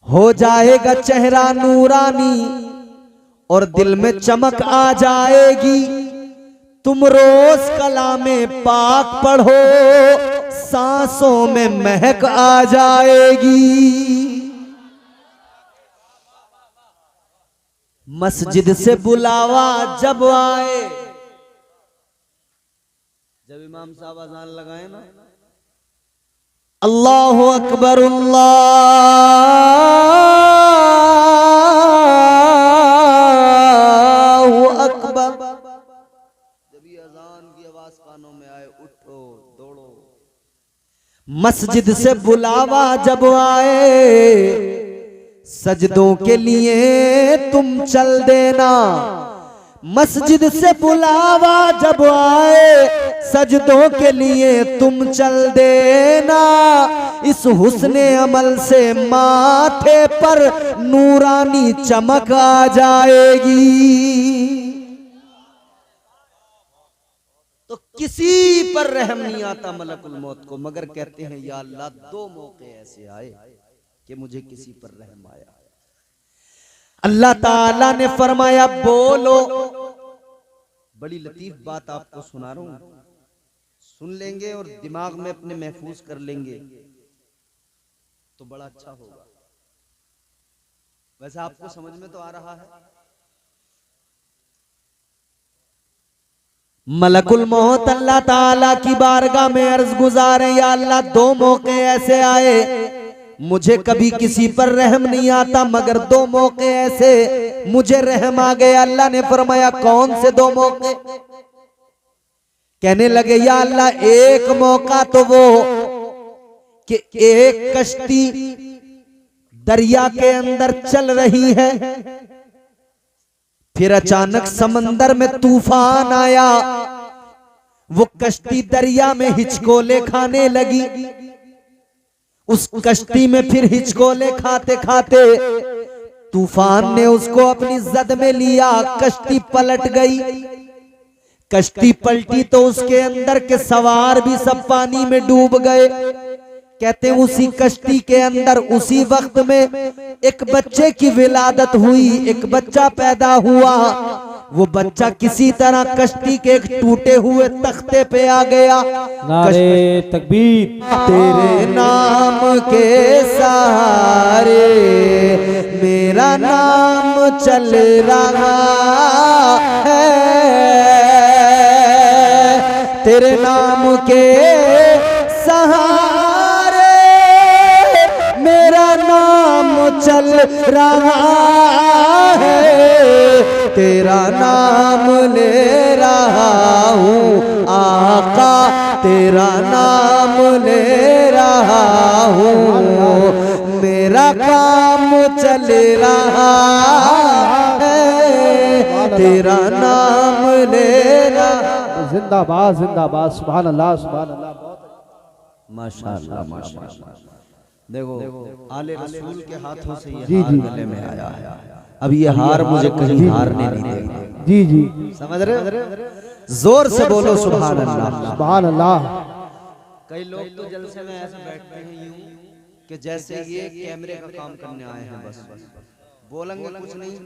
हो जाएगा चेहरा नूरानी और दिल में चमक आ जाएगी। तुम रोज कलामे पाक पढ़ो, सांसों में महक आ जाएगी। मस्जिद से बुलावा जब आए, जब इमाम साहब अज़ान लगाए ना, अल्लाहु अकबर अल्लाहु अकबर, जब ये अज़ान की आवाज कानों में आए, उठो दौड़ो। मस्जिद से बुलावा जब आए, सजदों के लिए तुम चल देना। मस्जिद से बुलावा जब आए, सजदों के लिए तुम चल देना। इस हुस्ने अमल से माथे पर नूरानी चमक आ जाएगी। तो किसी पर रहम नहीं आता मलकुल मौत को, मगर कहते हैं या अल्लाह 2 मौके ऐसे आए कि मुझे किसी पर रहम आया। अल्लाह ताला ने फरमाया बोलो। बड़ी लतीफ बात आपको सुना रहा हूं, सुन लेंगे और दिमाग में अपने महफूज कर लेंगे तो बड़ा अच्छा होगा। वैसे आपको समझ में तो आ रहा है। मलकुल मौत अल्लाह ताला की बारगाह में अर्ज गुजारे, या अल्लाह 2 मौके ऐसे आए मुझे कभी किसी पर रहम नहीं आता, मगर 2 मौके ऐसे मुझे रहम आ गए। अल्लाह ने फरमाया कौन से 2 मौके? कहने लगे या अल्लाह एक मौका तो वो कि एक कश्ती दरिया के अंदर चल रही है, फिर अचानक समंदर में तूफान आया, वो कश्ती दरिया में हिचकोले खाने लगी। उस कश्ती में फिर हिचकोले खाते खाते तूफान ने उसको अपनी जद में लिया, कश्ती पलट गई। कश्ती पलटी तो उसके अंदर के सवार भी सब पानी में डूब गए। कहते हैं उसी कश्ती के अंदर उसी वक्त में एक बच्चे की विलादत हुई, एक बच्चा पैदा हुआ। वो बच्चा किसी तरह कश्ती के एक टूटे हुए तख्ते पे आ गया। नारे तकबीर। तेरे नाम के सहारे मेरा नाम चल रहा है, तेरे नाम के सहारे मेरा नाम चल रहा है, तेरा नाम ले रहा हूँ आका, तेरा नाम ले रहा हूँ, मेरा काम चल रहा है, तेरा नाम ले रहा। जिंदाबाद जिंदाबाद, सुभान अल्लाह सुभान अल्लाह। माशाअल्लाह माशाअल्लाह। देखो आले रसूल के हाथों से ये जी, हार जी। गले में आया है। अब ये हार मुझे कहीं हारने नहीं देगा। जी जी, समझ रहे? जोर से बोलो सुभान अल्लाह। सुभान अल्लाह। कई लोग तो जलसे में ऐसे बैठते हैं यूं कि जैसे ये कैमरे का काम करने आए हैं, बस बोलेंगे कुछ नहीं,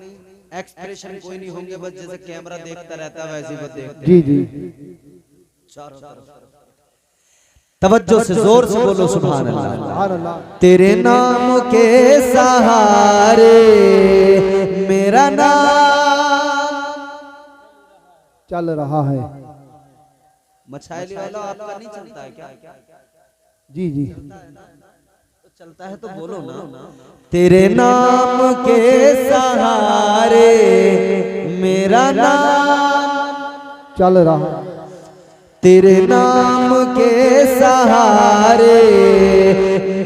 एक्सप्रेशन कोई नहीं होंगे, बस जैसे कैमरा देखता रहता है वैसे ही बस देखते जी जी, चारों तरफ। तवज्जो से जोर से बोलो सुभान अल्लाह। सुभान अल्लाह। तेरे नाम के सहारे मेरा नाम चल रहा है। मछाइली वाला आपका नहीं चलता है क्या? जी जी, तो चलता है तो बोलो ना। तेरे नाम के सहारे मेरा नाम चल रहा है। तेरे नाम के सहारे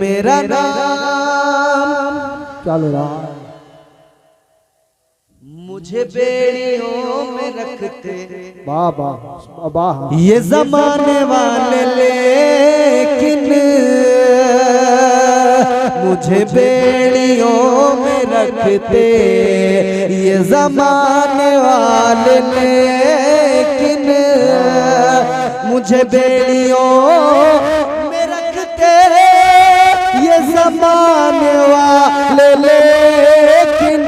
मेरा नाम चल रहा है। मुझे बेड़ियों में रखते वाह वाह वाह। ये जमाने वाले, लेकिन मुझे बेड़ियों में रखते ये जमाने वाले, लेकिन मुझे बेड़ियों में रखते ये जमाने वाले, लेकिन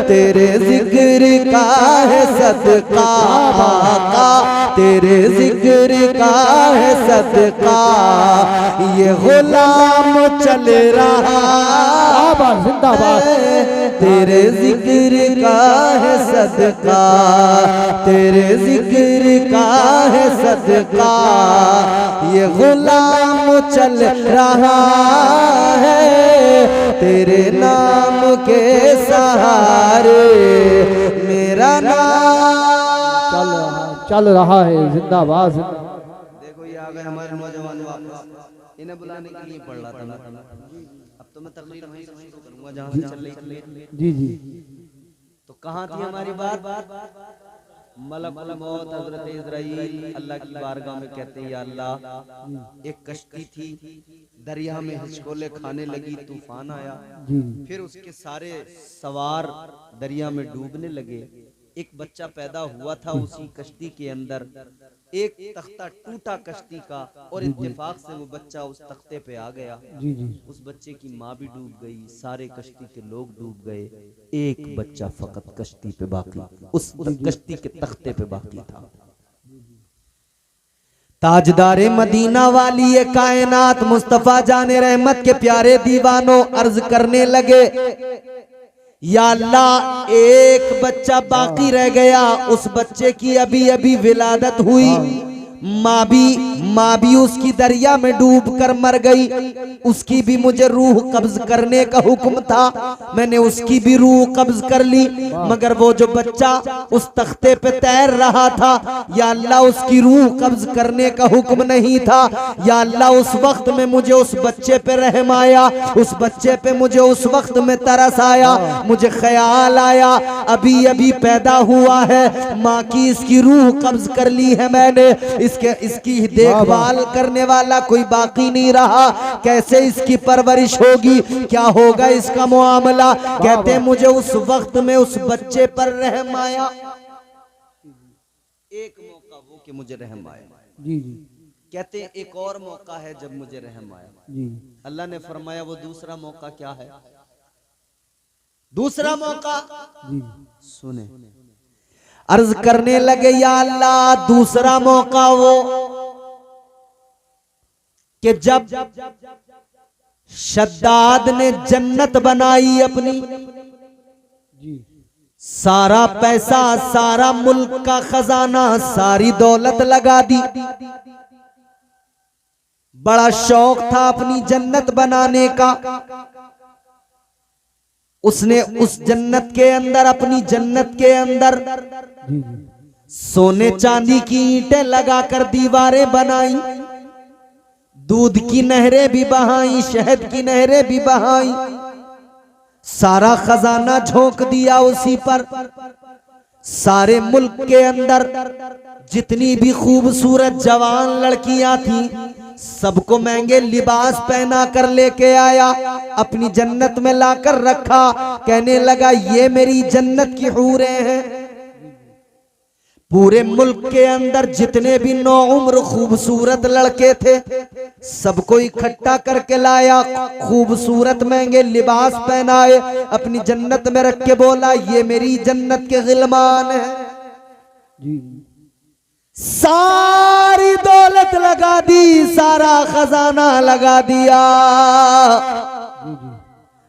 तेरे जिक्र का है सदका आका, तेरे जिक्र का है सदका ये गुलाम चल रहा जिंदाबाद जिंदाबाद। तेरे जिक्र का है सदका, तेरे जिक्र का है सदका ये गुलाम चल रहा है, तेरे नाम के सहारे मेरा नाम चल रहा है। जिंदाबाद। देखो ये आ गए हमारे नौजवान वापस, इन्हें बुलाने के लिए पढ़ रहा था मैं। अब तो मैं तकरीर वहीं से शुरू करूंगा जहां से चल रही थी। जी जी, तो कहाँ थी हमारी बात? मलकुल मौत हजरत इज़राइल अल्लाह की बारगाह में कहते हैं या अल्लाह एक कश्ती थी, दरिया में हिचकोले खाने लगी, तूफान आया, जी फिर उसके सारे सवार दरिया में डूबने लगे। एक बच्चा पैदा हुआ था उसी कश्ती के अंदर, एक तख्ता टूटा कश्ती का और इत्तेफाक से वो बच्चा उस तख्ते पे आ गया। जी जी। उस बच्चे की माँ भी डूब गई, सारे कश्ती के लोग डूब गए, एक बच्चा फकत कश्ती पे बाकी, उस कश्ती के तख्ते पे बाकी था। ताजदारे मदीना वाली ये कायनात मुस्तफा जाने रहमत के प्यारे दीवानों अर्ज करने लगे, या अल्लाह एक बच्चा बाकी रह गया, उस बच्चे की अभी अभी विलादत हुई, माँ भी उसकी दरिया में डूब कर मर गई, उसकी भी मुझे रूह कब्ज करने का हुक्म था, मैंने उसकी भी रूह कब्ज कर ली, मगर वो जो बच्चा उस तख्ते पे तैर रहा था, या अल्लाह उसकी रूह कब्ज करने का हुक्म नहीं था। या अल्लाह उस वक्त में मुझे उस बच्चे पे रहम आया, उस बच्चे पे मुझे उस वक्त में तरस आया, मुझे ख्याल आया अभी अभी पैदा हुआ है, माँ की इसकी रूह कब्ज कर ली है मैंने, इसकी देखभाल करने वाला कोई बाकी नहीं रहा, कैसे इसकी परवरिश होगी, क्या होगा इसका मुआमला। कहते मुझे उस वक्त में उस बच्चे पर रहम आया, एक मौका वो कि मुझे रहम आया। जी जी। कहते एक और मौका है जब मुझे रहम आया। जी। अल्लाह ने फरमाया वो दूसरा मौका क्या है? दूसरा मौका जी। सुने, अर्ज करने लगे या अल्लाह दूसरा मौका वो कि जब शद्दाद ने जन्नत बनाई अपनी, जी। सारा पैसा, सारा मुल्क का खजाना, सारी दौलत लगा दी, बड़ा शौक था अपनी जन्नत बनाने का, उसने उस जन्नत के अंदर, अपनी जन्नत के अंदर सोने चांदी की ईंटें लगाकर दीवारें बनाई, दूध की नहरें भी बहाई, शहद की नहरें भी बहाई, सारा खजाना झोंक दिया उसी पर। सारे मुल्क के अंदर जितनी भी खूबसूरत जवान लड़कियां थी, सबको महंगे लिबास पहना कर लेके आया, अपनी जन्नत में लाकर रखा, कहने लगा ये मेरी जन्नत की हूरें हैं। पूरे मुल्क के अंदर जितने भी नौ उम्र खूबसूरत लड़के थे, सबको इकट्ठा करके लाया, खूबसूरत महंगे लिबास पहनाए, अपनी जन्नत में रख के बोला ये मेरी जन्नत के गिलमान है। जी। सारी दौलत लगा दी, सारा खजाना लगा दिया,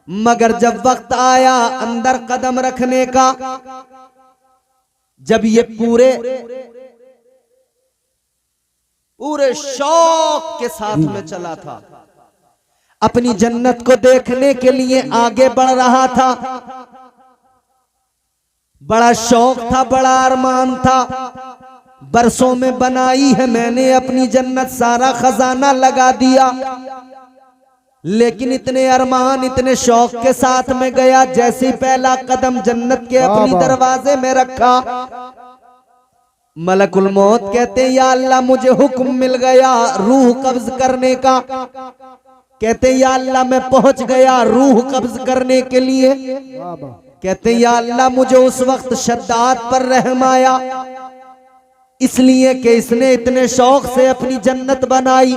मगर जब वक्त आया अंदर कदम रखने का, जब ये पूरे शौक के साथ में चला था, अपनी जन्नत को देखने के लिए आगे बढ़ रहा था, बड़ा शौक था, बड़ा अरमान था, बरसों में बनाई है मैंने अपनी जन्नत, सारा खजाना लगा दिया, लेकिन इतने अरमान, इतने शौक के साथ में गया, जैसे पहला कदम जन्नत के अपनी दरवाजे में रखा, मलकुल मौत कहते या अल्लाह मुझे हुक्म मिल गया रूह कब्ज करने का। कहते या अल्लाह मैं पहुंच गया रूह कब्ज करने के लिए। कहते या अल्लाह मुझे उस वक्त शद्दाद पर रहम आया, इसलिए कि इसने इतने शौक से अपनी जन्नत बनाई,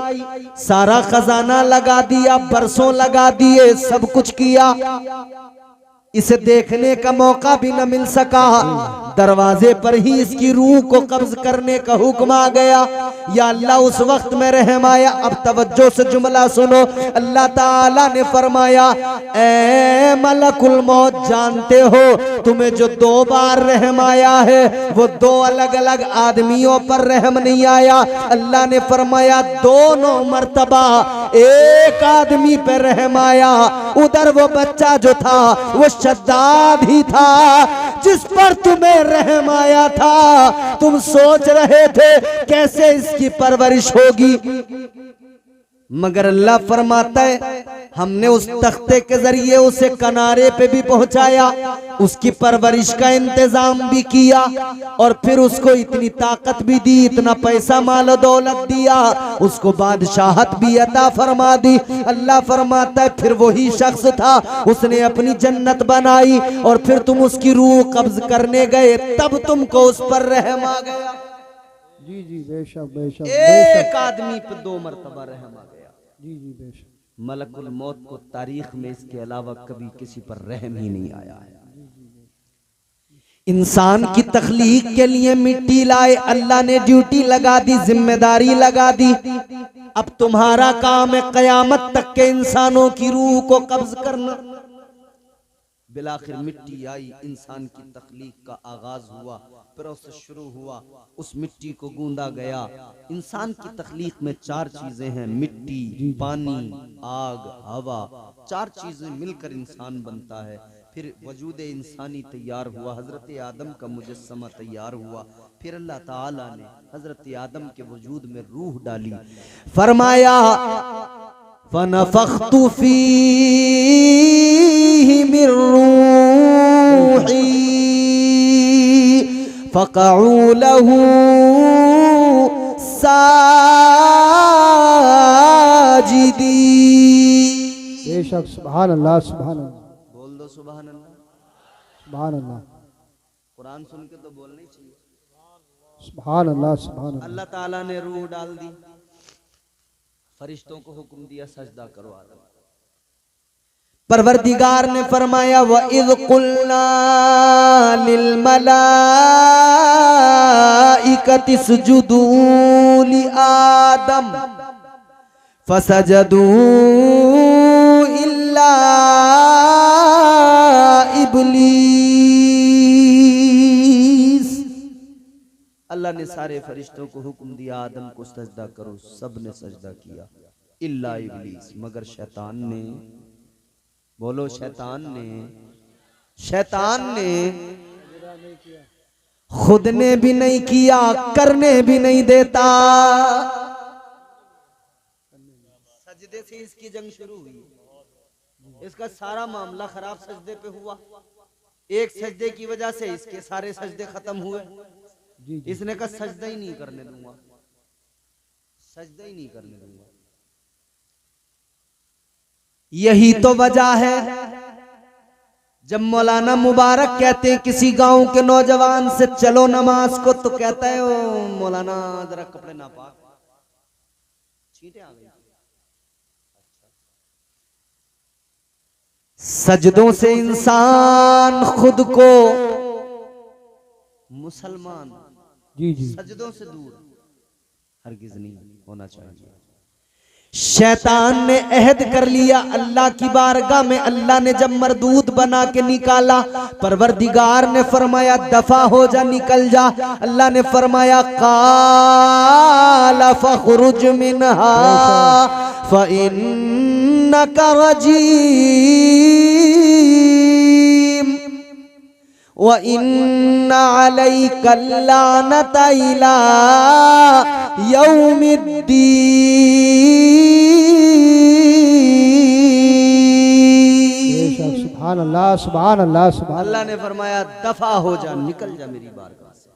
सारा खजाना लगा दिया, बरसों लगा दिए, सब कुछ किया, इसे देखने का मौका भी न मिल सका, दरवाजे पर ही इसकी रूह को कब्ज करने का हुक्म आ गया। या अल्लाह उस वक्त में रहम आया। अब तवज्जो से जुमला सुनो, अल्लाह ताला ने फरमाया ए मलकुल मौत, जानते हो तुम्हें जो 2 बार रहम आया है वो 2 अलग अलग आदमियों पर रहम नहीं आया। अल्लाह ने फरमाया दोनों मर्तबा एक आदमी पर रहम आया, उधर वो बच्चा जो था वो शद्दाद ही था जिस पर तुम्हें रहम आया था। तुम सोच रहे थे कैसे इसकी परवरिश होगी, मगर अल्लाह फरमाता है हमने उस तख्ते के जरिए उसे किनारे पे भी पहुंचाया, उसकी परवरिश का इंतजाम भी किया, और फिर उसको इतनी ताकत भी दी, इतना पैसा माल दौलत दिया, उसको बादशाहत भी अता फरमा दी। अल्लाह फरमाता है फिर वही शख्स था, उसने अपनी जन्नत बनाई और फिर तुम उसकी रूह कब्ज करने गए, तब तुमको उस पर रहम आ गया। जी जी बेशक बेशक एक बेशक। आदमी पे 2 मरतबा रहम आ गया। जी जी बेशक। मलकुल मौत को तारीख में इसके अलावा कभी किसी पर रहम ही नहीं आया है। इंसान की तख्लीक के लिए मिट्टी लाए, अल्लाह ने ड्यूटी लगा दी, जिम्मेदारी लगा दी। अब तुम्हारा काम है कयामत तक के इंसानों की रूह को कब्ज करना। बिलाखिर मिट्टी आई, इंसान की तख्लीक का आगाज हुआ, प्रोसेस शुरू हुआ, उस मिट्टी को गूंदा गया। इंसान की तख्लीक में 4 चीजें हैं, मिट्टी, पानी, आग, हवा, 4 चीजें मिलकर इंसान बनता है। फिर वजूद इंसानी तैयार हुआ, हजरत आदम का मुजस्समा तैयार हुआ। फिर अल्लाह ताला ने हजरत आदम के वजूद में रूह डाली, फरमाया फनफ़ख्तु फ़ीहि मिन रूही फ़क़ऊ लहू साजिदीन। बेशक सुभान अल्लाह सुभान अल्लाह बोल दो सुभान अल्लाह। सुभान अल्लाह कुरान सुन के तो बोलना ही चाहिए। सुभान अल्लाह सुभान अल्लाह। अल्लाह ताला ने रूह डाल दी, फरिश्तों को हुक्म दिया सजदा करो आदम। परवरदिगार ने फरमाया व इज़ कुल्ना लिल मलाइकति इसजुदू लि आदम फसजदू इल्ला इब्लीस। अल्लाह ने सारे फरिश्तों को हुक्म दिया आदम को सजदा करो, सब ने सजदा किया इल्ला इब्लीस, मगर शैतान ने, बोलो शैतान ने खुद ने भी नहीं किया, करने भी नहीं देता। सजदे से इसकी जंग शुरू हुई, इसका सारा मामला खराब सजदे पे हुआ। एक सजदे की वजह से इसके सारे सजदे खत्म हुए। इसने कहा सजदा ही नहीं करने दूंगा, सजदा ही नहीं करने दूंगा। यही तो वजह है जब मौलाना मुबारक कहते हैं किसी गांव के नौजवान से चलो नमाज को, तो कहता है ओ मौलाना जरा कपड़े नापाक, छींटे आ गई। सजदों से इंसान खुद को मुसलमान, जी जी सजदों से दूर हरगिज नहीं होना चाहिए। शैतान ने अहद कर लिया अल्लाह की बारगाह में। अल्लाह ने जब मरदूद बना के निकाला, परवरदिगार ने फरमाया दफा हो जा, निकल जा। अल्लाह ने फरमाया काला फखरुज मिनहा फइन्नका रजीम व इन्ना अलैका लानता इला यौमिद्दीन। सुभान अल्लाह सुभान अल्लाह सुभान। अल्लाह ने फरमाया दफा हो जा, निकल जा मेरी बारगाह से।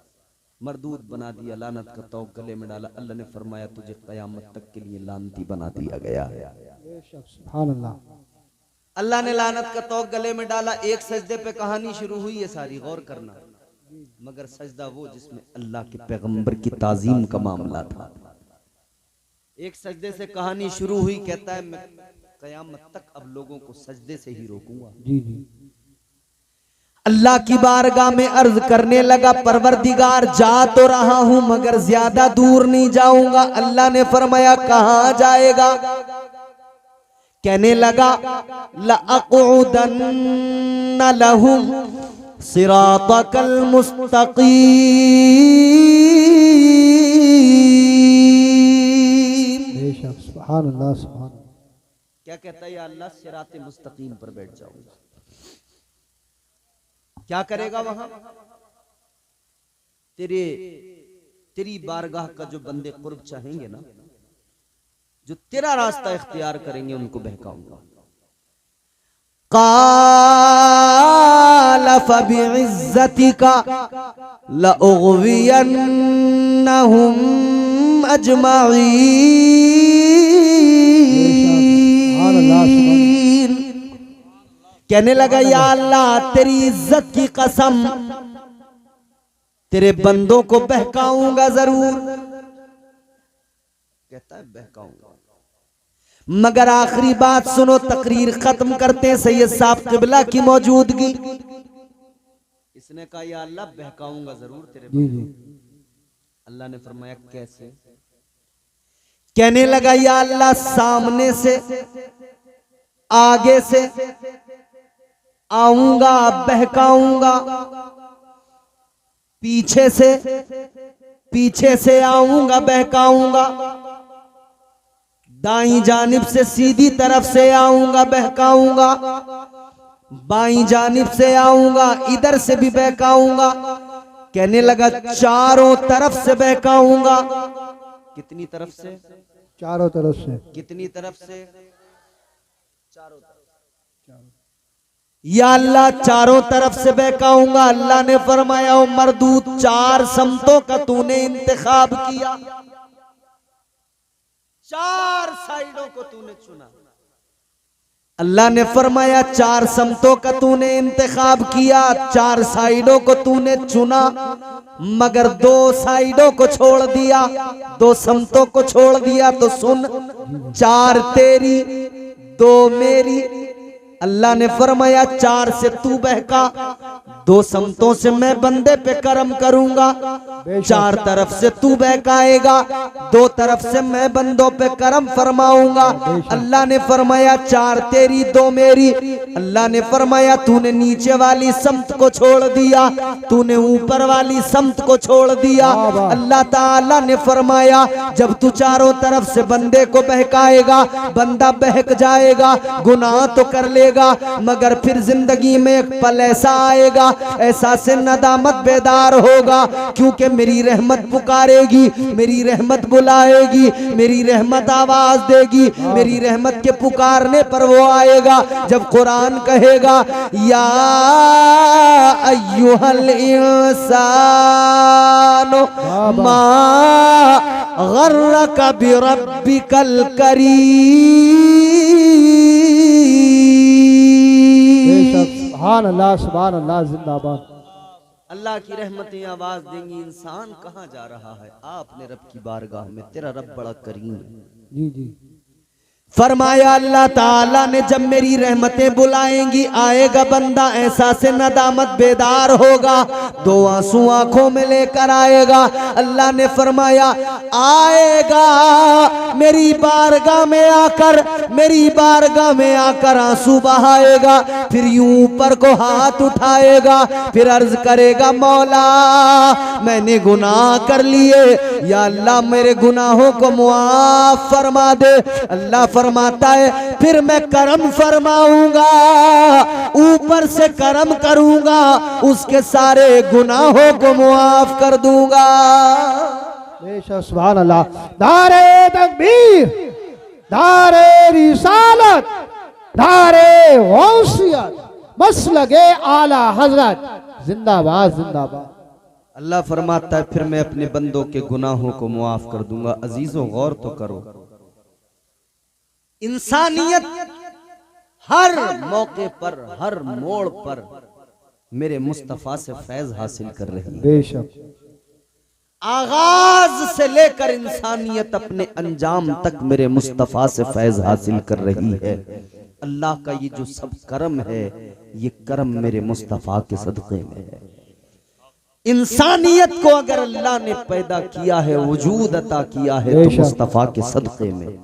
मरदूद बना दिया, लानत का तौक गले में डाला। अल्लाह ने फरमाया तुझे कयामत तक के लिए लानती बना दिया गया। सुभान अल्लाह। अल्लाह ने लानत का तौक गले में डाला। एक सजदे पे कहानी शुरू हुई है सारी, गौर करना। मगर सजदा वो जिसमें अल्लाह के पैगंबर की ताजीम का मामला था। एक सजदे से कहानी शुरू हुई, कहता है मैं कयामत तक अब लोगों को सजदे से ही रोकूंगा। जी जी अल्लाह की बारगाह में अर्ज करने लगा परवरदिगार जा तो रहा हूं मगर ज्यादा दूर नहीं जाऊंगा। अल्लाह ने फरमाया कहां जाएगा? कहने लगा लअक़उदन्न लहुम सिरातकल मुस्तक़ीम। सुभान अल्लाह सुभान। क्या कहता है या अल्लाह सिराते मुस्तकीम पर बैठ जाऊंगा। क्या करेगा वहां? तेरी बारगाह का जो बंदे कुर्ब चाहेंगे ना, जो तेरा रास्ता इख्तियार करेंगे, उनको बहकाऊंगा। क़ाल फ़बिइज़्ज़तिका लअग़वियन्नहुम अजमईन। कहने लगा या अल्लाह तेरी इज्जत की कसम, तेरे बंदों को बहकाऊंगा जरूर, कहता है बहकाऊंगा। मगर आखिरी बात सुनो, तकरीर खत्म करते सैयद साहब किबला की मौजूदगी। इसने कहा या अल्लाह बहकाऊंगा जरूर तेरे जी जी। अल्लाह ने फरमाया कैसे? कहने लगा या अल्लाह सामने से, आगे से आऊंगा बहकाऊंगा, पीछे से आऊंगा बहकाऊंगा, दाईं जानिब से सीधी तरफ से आऊंगा बहकाऊंगा, बाईं जानिब से आऊंगा इधर से भी बहकाऊंगा। कहने लगा चारों तरफ से बहकाऊंगा। कितनी तरफ से? चारों तरफ से। कितनी तरफ से? चारों तरफ। या अल्लाह चारों तरफ से बहकाऊंगा। अल्लाह ने फरमाया ओ मरदूद, 4 समतों का तूने इंतखाब किया, 4 साइडों को तूने चुना। अल्लाह ने फरमाया 4 समतों का तूने इंतखाब किया, 4 साइडों को तूने चुना, मगर 2 साइडों को छोड़ दिया, 2 समतों को छोड़ दिया। तो सुन, 4 तेरी 2 मेरी। अल्लाह ने फरमाया 4 से तू बहका, 2 समतों से मैं बंदे पे करम करूंगा, 4 तरफ से तू बहकाएगा, 2 तरफ से मैं बंदों पे करम फरमाऊंगा। अल्लाह ने फरमाया 4 तेरी 2 मेरी। अल्लाह ने फरमाया तूने नीचे वाली समत को छोड़ दिया, तूने ऊपर वाली समत को छोड़ दिया। अल्लाह ताला ने फरमाया जब तू चारों तरफ से बंदे को बहकाएगा, बंदा बहक जाएगा, गुनाह तो कर लेगा, मगर फिर जिंदगी में एक पल ऐसा आएगा, ऐसा से नदामत बेदार होगा, क्योंकि मेरी रहमत पुकारेगी, मेरी रहमत बुलाएगी, मेरी रहमत आवाज देगी, मेरी रहमत के पुकारने पर वो आएगा जब कुरान कहेगा या अय्युहल इंसानो मा गर्रका बिरब्बिकल करीम। सुभान अल्लाह, सुभान अल्लाह, जिंदाबाद। अल्लाह की रहमतें आवाज देंगी इंसान कहाँ जा रहा है, आपने रब की बारगाह में, तेरा रब बड़ा करीम है। जी जी। फरमाया अल्लाह ताला ने जब मेरी रहमतें बुलाएंगी, आएगा बंदा ऐसा से नदामत बेदार होगा, 2 आंसू आंखों में लेकर आएगा। अल्लाह ने फरमाया आएगा मेरी बारगाह में आकर, मेरी बारगाह में आकर आंसू बहाएगा, फिर यूं ऊपर को हाथ उठाएगा, फिर अर्ज करेगा मौला मैंने गुनाह कर लिए, या अल्लाह मेरे गुनाहों को मुआफ फरमा दे। अल्लाह फरमाता है फिर मैं करम फरमाऊंगा, ऊपर से करम करूंगा, उसके सारे गुनाहों को मुआफ कर दूंगा। बेशक सुभान अल्लाह। नारे तकबीर, नारे रिसालत, नारे गौसियत, मसलके आला हजरत, जिंदाबाद जिंदाबाद। अल्लाह फरमाता है फिर मैं अपने बंदों के गुनाहों को मुआफ कर दूंगा। अजीजों गौर तो करो, इंसानियत हर मौके पर, हर मोड़ पर मेरे मुस्तफा से फैज हासिल कर रही है। बेशक। आगाज से लेकर इंसानियत अपने अंजाम तक मेरे मुस्तफा से फैज हासिल कर रही है। अल्लाह का ये जो सब करम है, ये करम मेरे मुस्तफा के सदक़े में है। इंसानियत को अगर अल्लाह ने पैदा किया है, वजूद अता किया है, तो मुस्तफा के सदक़े में।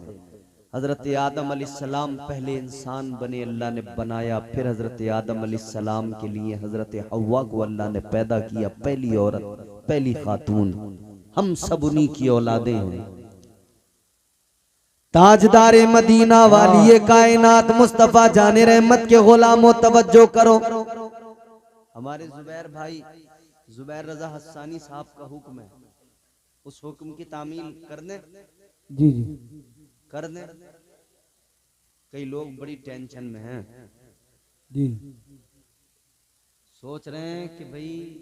हजरत आदम अलैहिस्सलाम पहले इंसान बने, अल्लाह ने बनाया, फिर हजरत आदम अलैहिस्सलाम के लिए हजरत हव्वा को अल्लाह ने पैदा किया, पहली औरत, पहली खातून। हम सब उन्हीं की औलादे हैं। ताजदारे मदीना वाली कायनात मुस्तफा जाने रहमत के गुलामों तवज्जो करो। हमारे जुबैर भाई जुबैर रजा हस्सानी साहब का हुक्म है, उस हुक्म की तामील कर दें। जी जी कर दें। कई लोग बड़ी टेंशन में हैं, जी। सोच रहे हैं कि भाई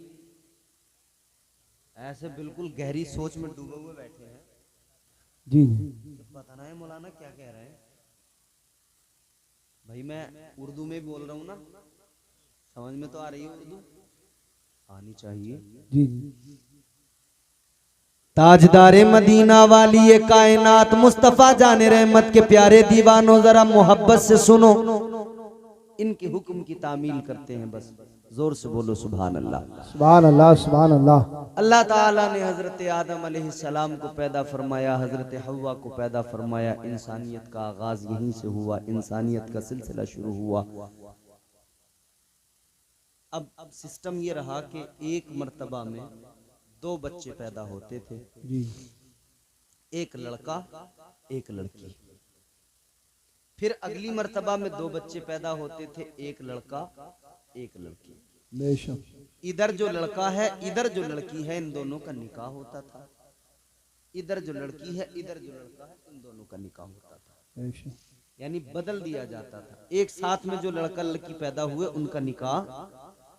ऐसे बिल्कुल गहरी सोच में डूबे हुए बैठे हैं। जी पता ना है मौलाना क्या कह रहे हैं। भाई मैं उर्दू में बोल रहा हूँ ना, समझ में तो आ रही है उर्दू। आनी चाहिए। जी जी ताजदारे मदीना वाली ये कायनात मुस्तफा जाने रहमत के प्यारे दीवानों, जरा मोहब्बत से सुनो, इनके हुक्म की तामील करते हैं, बस जोर से बोलो सुभान अल्लाह। सुभान अल्लाह सुभान अल्लाह। अल्लाह ताला ने हजरत आदम अलैहिस्सलाम को पैदा फरमाया, हजरत हव्वा को पैदा फरमाया। इंसानियत का आगाज यहीं से हुआ, इंसानियत का सिलसिला शुरू हुआ। अब सिस्टम ये रहा कि एक मर्तबा में 2 बच्चे पैदा होते थे, जी एक लड़का एक लड़की। फिर अगली मर्तबा में 2 बच्चे पैदा होते थे, एक लड़का एक लड़की। बेशक। इधर जो लड़का है इधर जो लड़की है, इन दोनों का निकाह होता था। इधर जो लड़की है इधर जो लड़का है, इन दोनों का निकाह होता था। बेशक। यानी बदल दिया जाता था। एक साथ में जो लड़का लड़की पैदा हुए उनका निकाह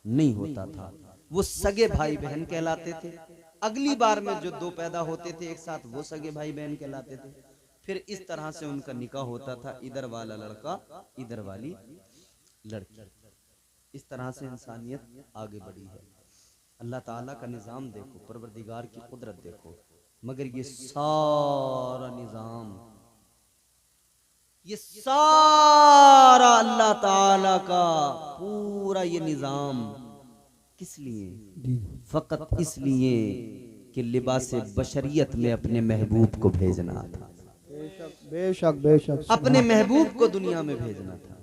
नहीं होता था, वो सगे भाई बहन कहलाते थे। अगली बार में जो 2 पैदा होते थे एक साथ, वो सगे भाई बहन कहलाते थे। फिर इस तरह से उनका निकाह होता था, इधर वाला लड़का इधर वाली लड़की। इस तरह से इंसानियत आगे बढ़ी है। अल्लाह ताला का निज़ाम देखो, परवरदिगार की कुदरत देखो। मगर ये सारा निज़ाम, ये सारा अल्लाह ताला का पूरा ये निज़ाम किस लिए? जी फकत इसलिए कि लिबास बशरियत में अपने महबूब को भेजना था। बेशक बेशक। अपने महबूब को दुनिया में भेजना था।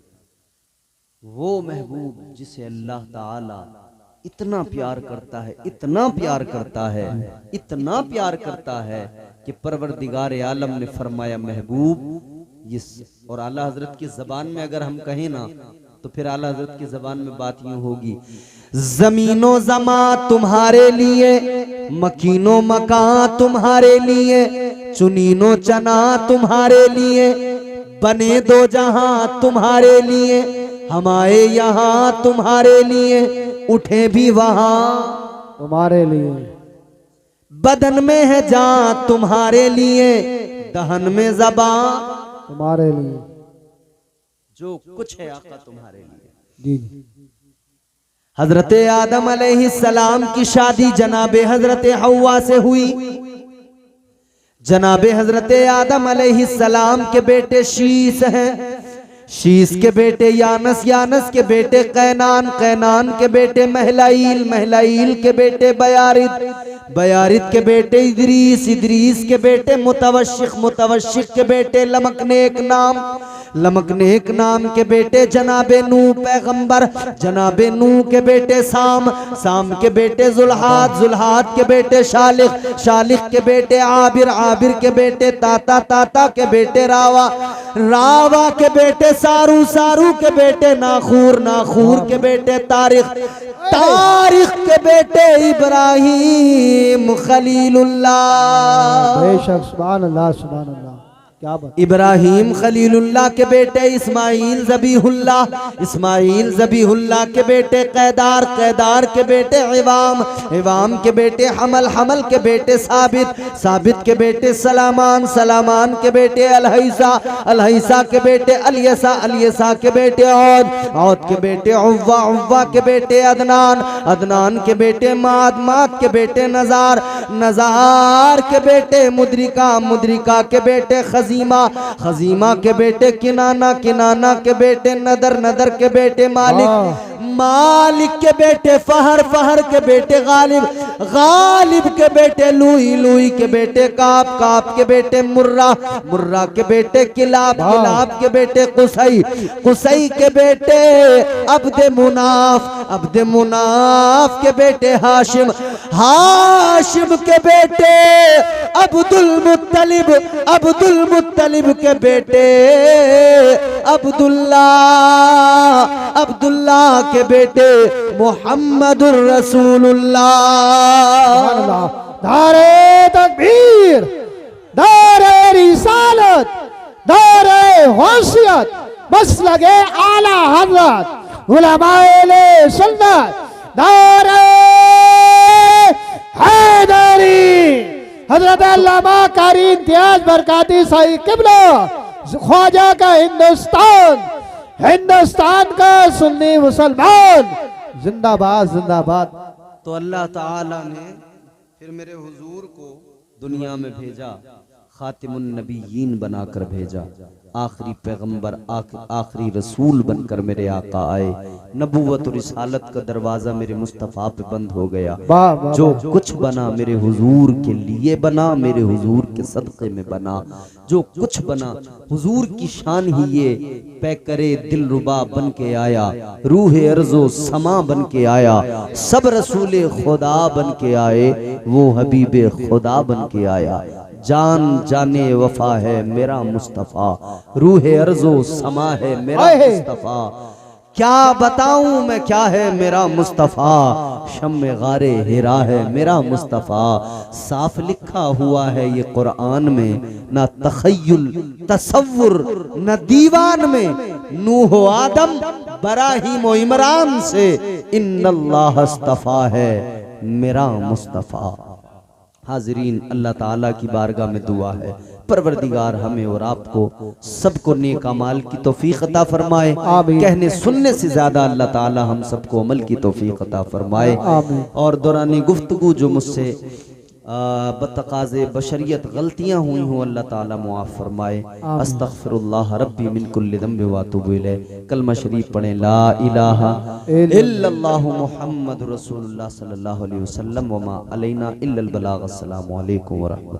वो महबूब जिसे अल्लाह ताला इतना प्यार करता है, इतना प्यार करता है, इतना प्यार करता है कि परवरदिगार आलम ने फरमाया महबूब ये। और आला हजरत की जबान में अगर हम कहें ना, तो फिर आला हजरत की जबान में बात यूं होगी, जमीनो जमा तुम्हारे लिए, मकीनो मकान तुम्हारे लिए, चुनीनो चना तुम्हारे लिए, बने 2 जहां तुम्हारे लिए, हमारे यहाँ तुम्हारे लिए, उठे भी वहां तुम्हारे लिए, बदन में है जान तुम्हारे लिए, दहन में ज़बान तुम्हारे लिए, जो कुछ है आका तुम्हारे लिए। जी जी हजरत आदम अलैहिस्सलाम की शादी जनाबे हजरत हव्वा से हुई। जनाबे हजरत आदम अलैहिस्सलाम के बेटे शीस हैं, शीस के बेटे यानस, यानस के बेटे कैनान, कैनान के बेटे महलाइल, महलाइल के बेटे बयारिद, बयारिद के बेटे इदरीस, इदरीस के बेटे मुतवश्शिक, मुतवश्शिक के बेटे लमकनेक नाम, लमकनेक नाम के बेटे जनाबे नूह पैगंबर, जनाबे नूह के बेटे साम, साम के बेटे जुल्हाद, जुल्हाद के बेटे शालिक, शालिक के बेटे आबिर, आबिर के बेटे ताता, ताता के बेटे रावा, रावा के बेटे सारू, सारू के बेटे नाखूर, नाखूर के बेटे तारिक, तारिक के बेटे इब्राहिम खलीलुल्लाह। बेशक। सुभान अल्लाह सुभान अल्लाह। क्या बात। इब्राहिम खलीलुल्लाह के बेटे इस्माइल ज़बीहुल्लाह, इस्माइल ज़बीहुल्लाह के बेटे कैदार, कैदार के बेटे इवाम, इवाम के बेटे हमल, हमल के बेटे साबित, साबित के बेटे सलामान, सलामान के बेटे अलहैसा, अलहैसा के बेटे अलियसा, अलियसा के बेटे औद, औद के बेटे उव्वा, उव्वा के बेटे अदनान, अदनान के बेटे माद, माद के बेटे नजार, नजार के बेटे मुद्रिका, मुद्रिका के बेटे खजीमा, खजीमा के बेटे किनाना, किनाना के बेटे नदर, नदर के बेटे मालिक, मालिक के बेटे फहर, फहर के बेटे गालिब, गालिब के बेटे लुई, लुई के बेटे काप, काप के बेटे मुर्रा, मुर्रा के बेटे किलाब, किलाब के बेटे कुसई, कुसई के बेटे अब्दे मुनाफ, अब्दे मुनाफ के बेटे हाशिम, हाशिम के बेटे अब्दुल मुत्तलिब, अब्दुल मुत्तलिब के बेटे अब्दुल्ला, अब्दुल्ला के बेटे मोहम्मदुर रसूलुल्लाह। दारे तकबीर, दारे रिसालत, दारे होशियत, मसलके आला हज़रत उलमाए सुन्नत, दारे हैदरी हजरत अल्लामा कारी इम्तियाज बरकाती साई किबला, ख्वाजा का हिंदुस्तान, हिंदुस्तान का सुन्नी मुसलमान जिंदाबाद जिंदाबाद। तो अल्लाह ताला ने फिर मेरे हुजूर को दुनिया में भेजा, खातिमुन नबीयीन बनाकर भेजा, आखिरी पैगंबर आखिरी रसूल बनकर मेरे आका आए। नबूवत और रिसालत का दरवाजा मेरे मुस्तफ़ा पे बंद हो गया। वाह वाह जो कुछ बना मेरे हुजूर के लिए बना, मेरे हुजूर के सदक़े में बना। जो कुछ बना हुजूर की शान ही ये पैकरे दिलरुबा बन के आया, रूह अर्ज़ो समा बन के आया, सब रसूल खुदा बन के आए, वो हबीब खुदा बन के आया। जान जाने वफा है मेरा मुस्तफ़ा, रूह अर्ज़ो समा है मेरा मुस्तफ़ा। क्या बताऊं मैं क्या है मेरा मुस्तफ़ा, शम्मे गारे हिरा है मेरा मुस्तफ़ा। साफ लिखा हुआ है ये कुरान में, ना तखय्युल तसव्वुर न दीवान में। नूह आदम बराहीम व इमरान से इन्नल्लाह अस्तफ़ा है मेरा मुस्तफ़ा। हाज़रीन, अल्लाह ताला की बारगाह में दुआ है, परवरदिगार हमें और आपको सबको नेक अमाल की तौफीक अता फरमाए। कहने सुनने से ज्यादा अल्लाह ताला हम सबको अमल की तौफीक अता फरमाए। और दौरानी गुफ्तगू जो मुझसे बतकाज़े बशरियत गलतियां हुई हों, अल्लाह ताला मुआफ़ फरमाए। अस्तग़फिरुल्लाह रब्बी मिन कुल्लि ज़ंबि व अतूबु इलैह। कलमा शरीफ पढ़ें, ला इलाहा इल्लल्लाहु मुहम्मदुर रसूलुल्लाह सल्लल्लाहु अलैहि वसल्लम व मा अलैना इल्लल बलाग। अस्सलामु अलैकुम व रहमतुल्लाह।